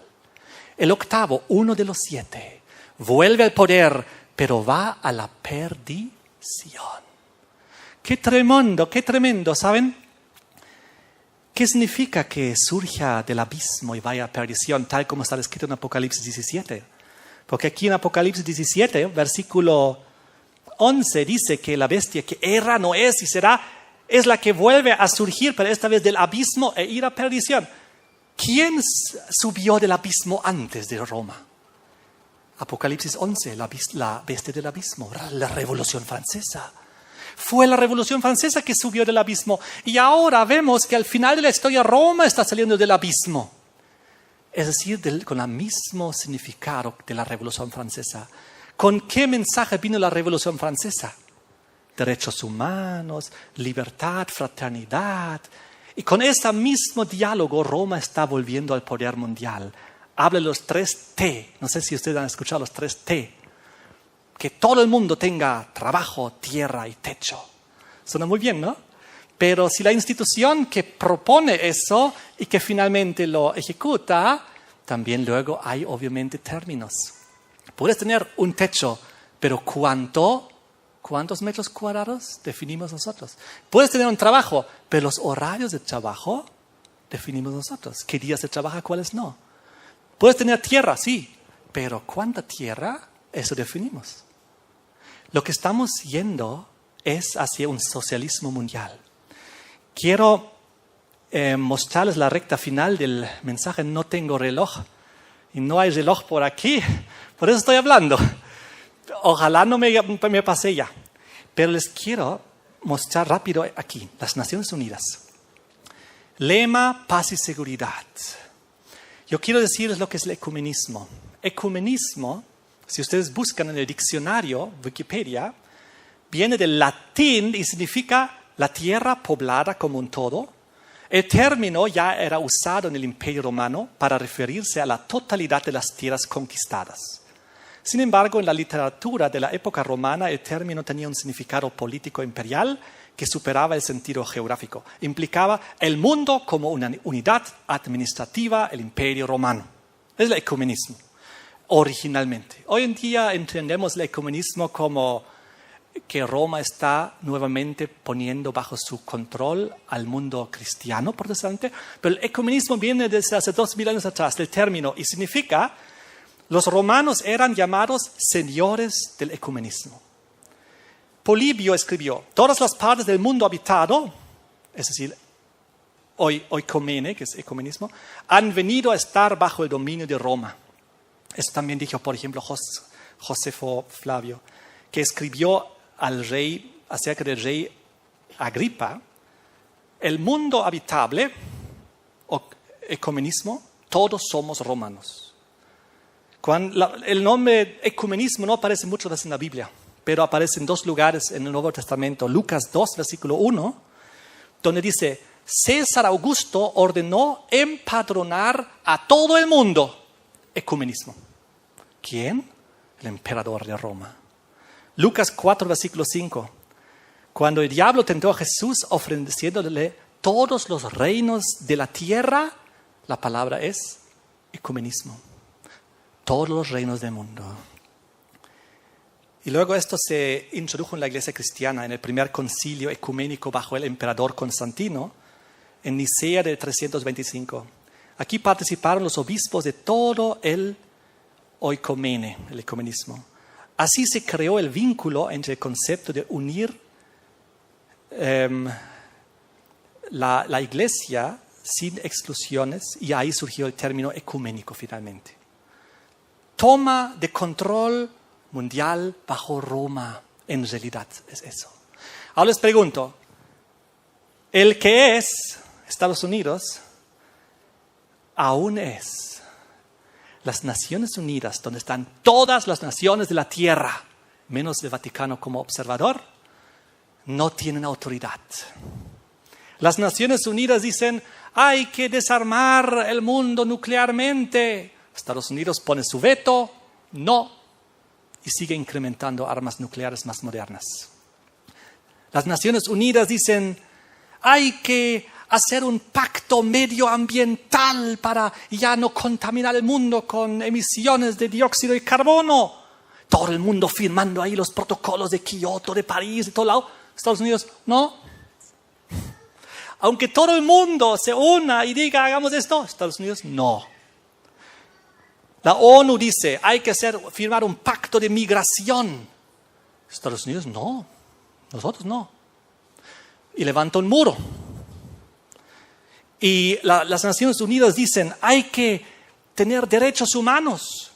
El octavo, uno de los 7, vuelve al poder, pero va a la perdición. Qué tremendo, ¿saben? ¿Qué significa que surja del abismo y vaya a perdición, tal como está escrito en Apocalipsis 17? Porque aquí en Apocalipsis 17, versículo 11, dice que la bestia que era, no es y será, es la que vuelve a surgir, pero esta vez del abismo e ir a perdición. ¿Quién subió del abismo antes de Roma? Apocalipsis 11, la bestia del abismo, la Revolución Francesa. Fue la Revolución Francesa que subió del abismo. Y ahora vemos que al final de la historia Roma está saliendo del abismo. Es decir, con el mismo significado de la Revolución Francesa. ¿Con qué mensaje vino la Revolución Francesa? Derechos humanos, libertad, fraternidad. Y con este mismo diálogo Roma está volviendo al poder mundial. Habla de los 3 T. No sé si ustedes han escuchado los 3 T. Que todo el mundo tenga trabajo, tierra y techo. Suena muy bien, ¿no? Pero si la institución que propone eso y que finalmente lo ejecuta, también luego hay obviamente términos. Puedes tener un techo, pero ¿cuántos metros cuadrados definimos nosotros? Puedes tener un trabajo, pero los horarios de trabajo definimos nosotros. ¿Qué días se trabaja, cuáles no? Puedes tener tierra, sí, pero ¿cuánta tierra? Eso definimos. Lo que estamos yendo es hacia un socialismo mundial. Quiero mostrarles la recta final del mensaje. No tengo reloj y no hay reloj por aquí, por eso estoy hablando. Ojalá no me pase ya. Pero les quiero mostrar rápido aquí, las Naciones Unidas. Lema, paz y seguridad. Yo quiero decirles lo que es el ecumenismo. Ecumenismo, si ustedes buscan en el diccionario, Wikipedia, viene del latín y significa la tierra poblada como un todo. El término ya era usado en el Imperio Romano para referirse a la totalidad de las tierras conquistadas. Sin embargo, en la literatura de la época romana, el término tenía un significado político imperial que superaba el sentido geográfico. Implicaba el mundo como una unidad administrativa, el Imperio Romano. Es el ecumenismo, originalmente. Hoy en día entendemos el ecumenismo como que Roma está nuevamente poniendo bajo su control al mundo cristiano protestante, pero el ecumenismo viene desde hace 2000 años atrás del término y significa los romanos eran llamados señores del ecumenismo. Polibio escribió, todas las partes del mundo habitado, es decir, oikomene, que es ecumenismo, han venido a estar bajo el dominio de Roma. Eso también dijo, por ejemplo, Josefo Flavio, que escribió al rey, acerca del rey Agripa, el mundo habitable, o ecumenismo, todos somos romanos. El nombre ecumenismo no aparece muchas veces en la Biblia, pero aparece en 2 lugares en el Nuevo Testamento. Lucas 2, versículo 1, donde dice, César Augusto ordenó empadronar a todo el mundo. Ecumenismo. ¿Quién? El emperador de Roma. Lucas 4, versículo 5. Cuando el diablo tentó a Jesús ofreciéndole todos los reinos de la tierra, la palabra es ecumenismo. Todos los reinos del mundo. Y luego esto se introdujo en la iglesia cristiana en el primer concilio ecuménico bajo el emperador Constantino en Nicea de 325. Aquí participaron los obispos de todo el oikomene, el ecumenismo. Así se creó el vínculo entre el concepto de unir la iglesia sin exclusiones y ahí surgió el término ecuménico finalmente. Toma de control mundial bajo Roma, en realidad es eso. Ahora les pregunto, ¿el que es Estados Unidos aún es las Naciones Unidas, donde están todas las naciones de la tierra, menos el Vaticano como observador, no tienen autoridad? Las Naciones Unidas dicen, hay que desarmar el mundo nuclearmente. Estados Unidos pone su veto, no, y sigue incrementando armas nucleares más modernas. Las Naciones Unidas dicen, hay que hacer un pacto medioambiental para ya no contaminar el mundo con emisiones de dióxido de carbono. Todo el mundo firmando ahí los protocolos de Kioto, de París, de todo lado. Estados Unidos, no. Aunque todo el mundo se una y diga, hagamos esto, Estados Unidos, no. La ONU dice, hay que firmar un pacto de migración. Estados Unidos, no. Nosotros no. Y levanta un muro. Y las Naciones Unidas dicen, hay que tener derechos humanos.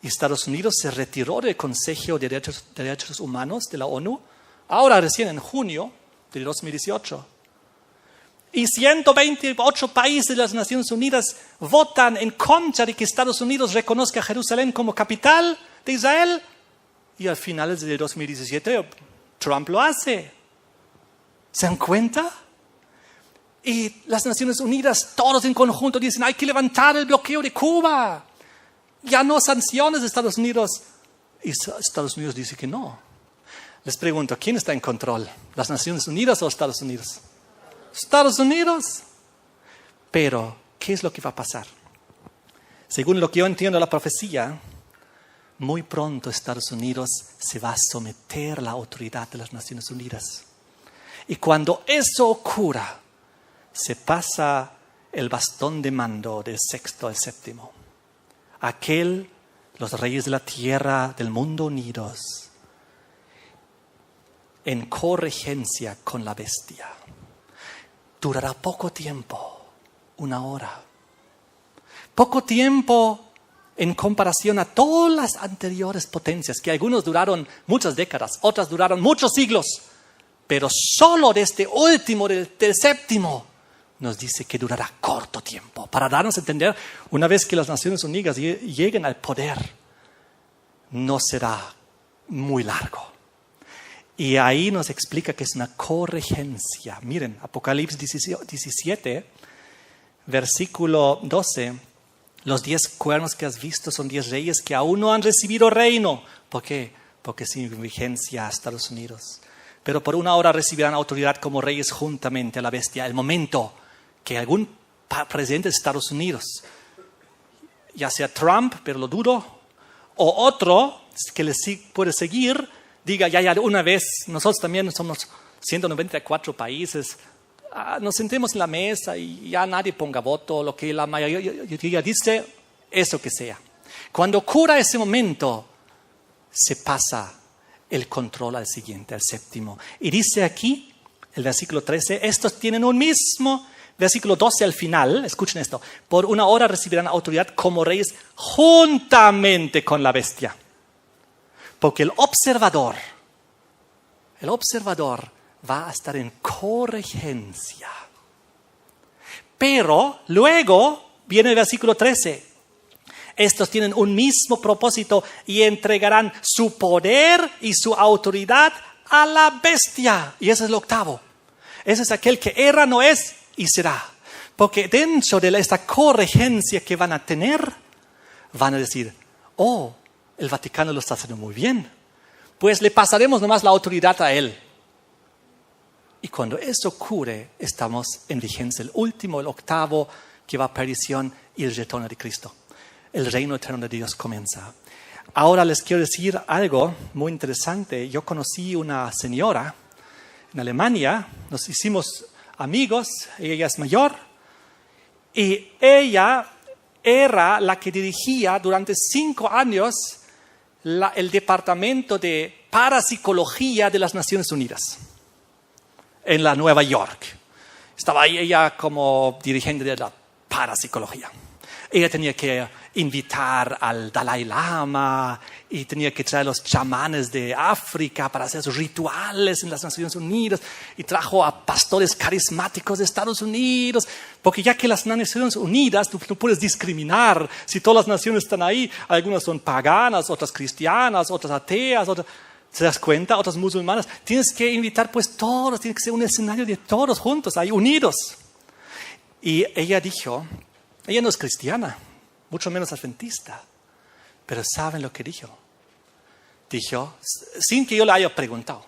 Y Estados Unidos se retiró del Consejo de Derechos Humanos de la ONU, ahora recién en junio de 2018. Y 128 países de las Naciones Unidas votan en contra de que Estados Unidos reconozca a Jerusalén como capital de Israel. Y al final de 2017 Trump lo hace. ¿Se dan cuenta? Y las Naciones Unidas, todos en conjunto, dicen, hay que levantar el bloqueo de Cuba. Ya no sanciones de Estados Unidos. Y Estados Unidos dice que no. Les pregunto, ¿quién está en control? ¿Las Naciones Unidas o Estados Unidos? Estados Unidos. Pero, ¿qué es lo que va a pasar? Según lo que yo entiendo de la profecía, muy pronto Estados Unidos se va a someter a la autoridad de las Naciones Unidas. Y cuando eso ocurra, se pasa el bastón de mando del sexto al séptimo. Los reyes de la tierra, del mundo unidos, en corregencia con la bestia. Durará poco tiempo, 1 hora. Poco tiempo en comparación a todas las anteriores potencias, que algunos duraron muchas décadas, otras duraron muchos siglos. Pero solo de este último, del séptimo, nos dice que durará corto tiempo. Para darnos a entender, una vez que las Naciones Unidas lleguen al poder, no será muy largo. Y ahí nos explica que es una corregencia. Miren, Apocalipsis 17, versículo 12. Los 10 cuernos que has visto son 10 reyes que aún no han recibido reino. ¿Por qué? Porque sin vigencia a Estados Unidos. Pero por 1 hora recibirán autoridad como reyes juntamente a la bestia. El momento que algún presidente de Estados Unidos, ya sea Trump, pero lo dudo, o otro que les puede seguir, diga, ya, una vez, nosotros también somos 194 países, nos sentemos en la mesa y ya nadie ponga voto, lo que la mayoría dice, eso que sea. Cuando ocurra ese momento, se pasa el control al siguiente, al séptimo. Y dice aquí, el versículo 13, estos tienen un mismo, versículo 12 al final, escuchen esto, por 1 hora recibirán autoridad como reyes juntamente con la bestia. Porque el observador va a estar en corregencia. Pero luego viene el versículo 13. Estos tienen un mismo propósito y entregarán su poder y su autoridad a la bestia. Y ese es el octavo. Ese es aquel que era, no es y será. Porque dentro de esta corregencia que van a tener, van a decir, oh, el Vaticano lo está haciendo muy bien. Pues le pasaremos nomás la autoridad a él. Y cuando eso ocurre, estamos en vigencia. El último, el octavo, que va a perdición y el retorno de Cristo. El reino eterno de Dios comienza. Ahora les quiero decir algo muy interesante. Yo conocí una señora en Alemania, nos hicimos amigos, ella es mayor, y ella era la que dirigía durante 5 años el departamento de parapsicología de las Naciones Unidas en la Nueva York. Estaba ahí ella como dirigente de la parapsicología. Ella tenía que invitar al Dalai Lama y tenía que traer a los chamanes de África para hacer sus rituales en las Naciones Unidas y trajo a pastores carismáticos de Estados Unidos, porque ya que las Naciones Unidas tú no puedes discriminar si todas las naciones están ahí, algunas son paganas, otras cristianas, otras ateas, otras, ¿te das cuenta? Otras musulmanas. Tienes que invitar pues todos, tiene que ser un escenario de todos juntos, ahí unidos. Y ella dijo, ella no es cristiana, mucho menos adventista. Pero ¿saben lo que dijo? Dijo, sin que yo le haya preguntado,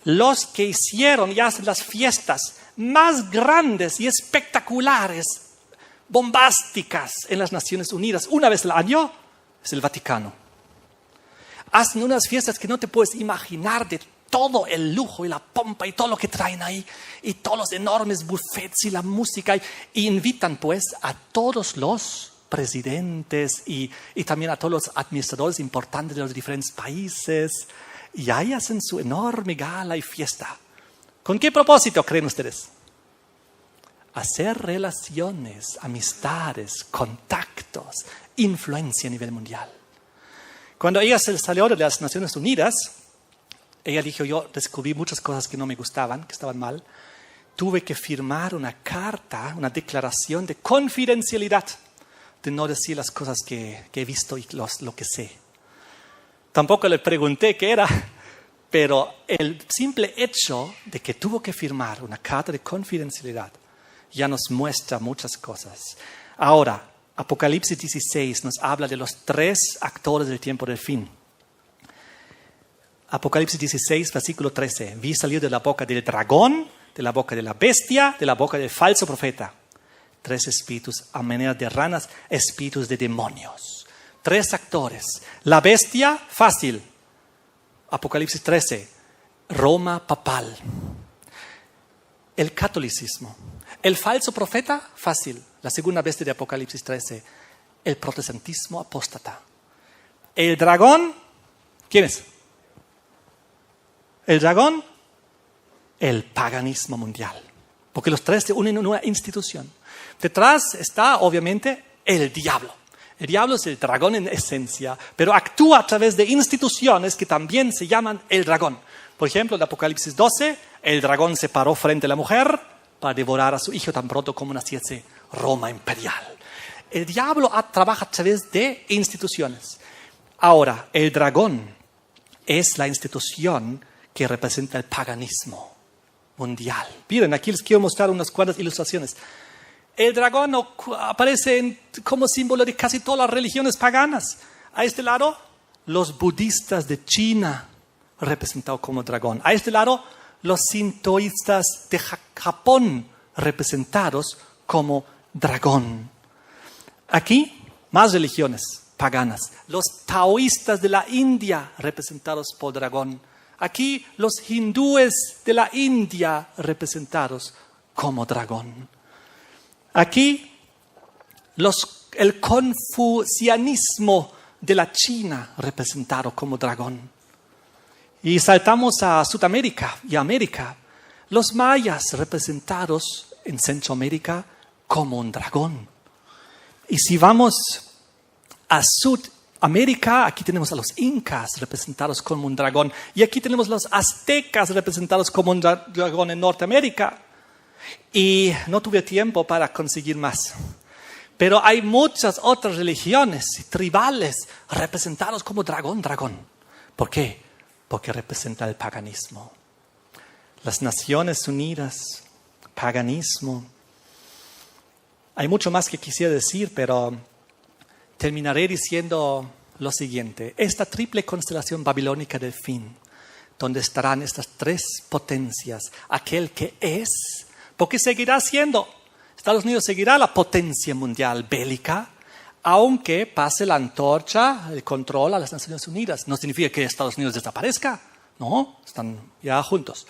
los que hicieron y hacen las fiestas más grandes y espectaculares, bombásticas en las Naciones Unidas, una vez al año, es el Vaticano. Hacen unas fiestas que no te puedes imaginar de todo el lujo y la pompa y todo lo que traen ahí y todos los enormes buffets y la música y invitan pues a todos los presidentes y también a todos los administradores importantes de los diferentes países y ahí hacen su enorme gala y fiesta. ¿Con qué propósito creen ustedes? hacer relaciones, amistades, contactos, influencia a nivel mundial. Cuando ella se salió de las Naciones Unidas, ella dijo, yo descubrí muchas cosas que no me gustaban, que estaban mal. Tuve que firmar una carta, una declaración de confidencialidad, de no decir las cosas que he visto y lo que sé. Tampoco le pregunté qué era, pero el simple hecho de que tuvo que firmar una carta de confidencialidad ya nos muestra muchas cosas. Ahora, Apocalipsis 16 nos habla de los 3 actores del tiempo del fin. Apocalipsis 16, versículo 13. Vi salir de la boca del dragón, de la boca de la bestia, de la boca del falso profeta. 3 espíritus a manera de ranas, espíritus de demonios. 3 actores. La bestia, fácil. Apocalipsis 13. Roma papal. El catolicismo. El falso profeta, fácil. La segunda bestia de Apocalipsis 13. El protestantismo apóstata. El dragón, ¿quién es? El dragón, el paganismo mundial. Porque los 3 se unen en una institución. Detrás está, obviamente, el diablo. El diablo es el dragón en esencia, pero actúa a través de instituciones que también se llaman el dragón. Por ejemplo, en Apocalipsis 12, el dragón se paró frente a la mujer para devorar a su hijo tan pronto como naciese Roma imperial. El diablo trabaja a través de instituciones. Ahora, el dragón es la institución que representa el paganismo mundial. Miren, aquí les quiero mostrar unas cuantas ilustraciones. El dragón aparece como símbolo de casi todas las religiones paganas. A este lado, los budistas de China, representados como dragón. A este lado, los sintoístas de Japón, representados como dragón. Aquí, más religiones paganas. Los taoístas de la India, representados por dragón. Aquí, los hindúes de la India, representados como dragón. Aquí, el confucianismo de la China, representado como dragón. Y saltamos a Sudamérica y América. Los mayas, representados en Centroamérica como un dragón. Y si vamos a Sudamérica, aquí tenemos a los incas representados como un dragón. Y aquí tenemos los aztecas representados como un dragón en Norteamérica. Y no tuve tiempo para conseguir más. Pero hay muchas otras religiones tribales representados como dragón. ¿Por qué? Porque representa el paganismo. Las Naciones Unidas, paganismo. Hay mucho más que quisiera decir, pero terminaré diciendo lo siguiente. Esta triple constelación babilónica del fin, donde estarán estas 3 potencias, aquel que es, porque seguirá siendo, Estados Unidos seguirá la potencia mundial bélica, aunque pase la antorcha, el control a las Naciones Unidas. No significa que Estados Unidos desaparezca, no, están ya juntos.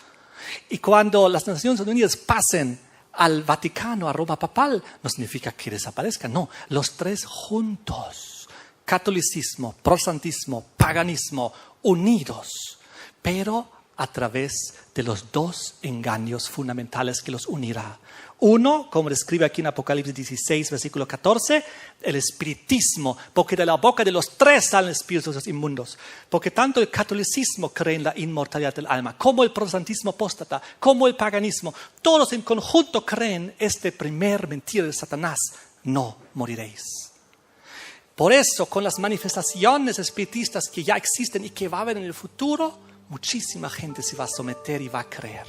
Y cuando las Naciones Unidas pasen al Vaticano, a Roma papal, no significa que desaparezca, no, los 3 juntos, catolicismo, protestantismo, paganismo, unidos, pero a través de los 2 engaños fundamentales que los unirá. Uno, como describe aquí en Apocalipsis 16, versículo 14, el espiritismo, porque de la boca de los 3 salen espíritus inmundos. Porque tanto el catolicismo cree en la inmortalidad del alma, como el protestantismo apóstata, como el paganismo, todos en conjunto creen este primer mentira de Satanás: no moriréis. Por eso, con las manifestaciones espiritistas que ya existen y que va a haber en el futuro, muchísima gente se va a someter y va a creer.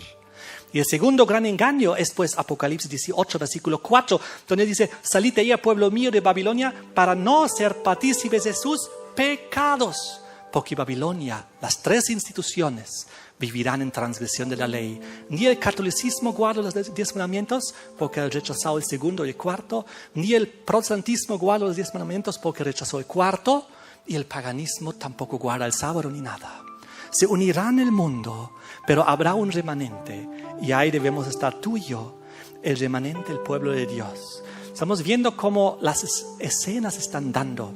Y el segundo gran engaño es pues Apocalipsis 18, versículo 4, donde dice: salid de ahí, pueblo mío de Babilonia, para no ser partícipes de sus pecados. Porque Babilonia, las 3 instituciones, vivirán en transgresión de la ley. Ni el catolicismo guarda los 10 mandamientos, porque rechazó el segundo y el cuarto. Ni el protestantismo guarda los 10 mandamientos, porque rechazó el cuarto. Y el paganismo tampoco guarda el sábado ni nada. Se unirán el mundo, pero habrá un remanente. Y ahí debemos estar tú y yo, el remanente, el pueblo de Dios. Estamos viendo cómo las escenas están dando.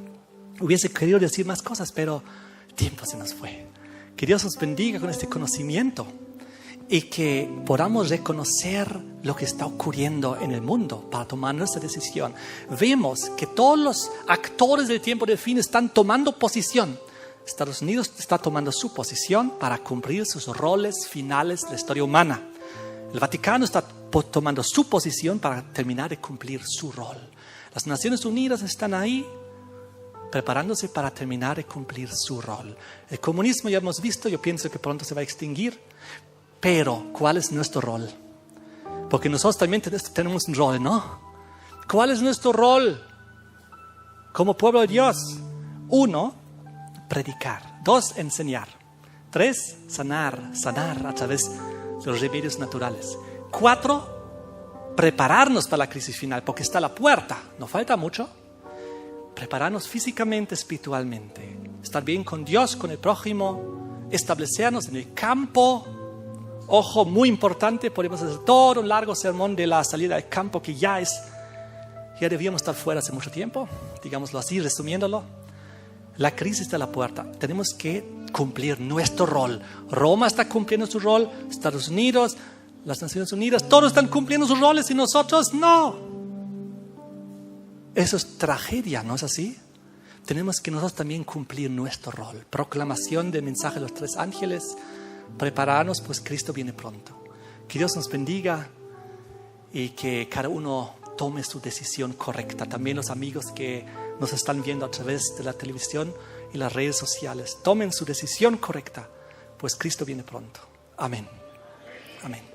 Hubiese querido decir más cosas, pero el tiempo se nos fue. Que Dios nos bendiga con este conocimiento y que podamos reconocer lo que está ocurriendo en el mundo para tomar nuestra decisión. Vemos que todos los actores del tiempo del fin están tomando posición. Estados Unidos está tomando su posición para cumplir sus roles finales de la historia humana. El Vaticano está tomando su posición para terminar de cumplir su rol. Las Naciones Unidas están ahí preparándose para terminar de cumplir su rol. El comunismo ya hemos visto, yo pienso que pronto se va a extinguir. Pero, ¿cuál es nuestro rol? Porque nosotros también tenemos un rol, ¿no? ¿Cuál es nuestro rol como pueblo de Dios? 1, predicar. 2, enseñar. 3, sanar a través de los remedios naturales. 4, prepararnos para la crisis final, porque está a la puerta. No falta mucho. Prepararnos físicamente, espiritualmente. Estar bien con Dios, con el prójimo. Establecernos en el campo. Ojo, muy importante, podemos hacer todo un largo sermón de la salida del campo que ya debíamos estar fuera hace mucho tiempo, digámoslo así, resumiéndolo. La crisis está a la puerta, tenemos que cumplir nuestro rol. Roma está cumpliendo su rol, Estados Unidos, las Naciones Unidas, todos están cumpliendo sus roles y nosotros no. Eso es tragedia, ¿no es así? Tenemos que nosotros también cumplir nuestro rol. Proclamación del mensaje de los 3 ángeles. Prepararnos, pues Cristo viene pronto. Que Dios nos bendiga y que cada uno tome su decisión correcta. También los amigos que nos están viendo a través de la televisión y las redes sociales, tomen su decisión correcta, pues Cristo viene pronto. Amén. Amén.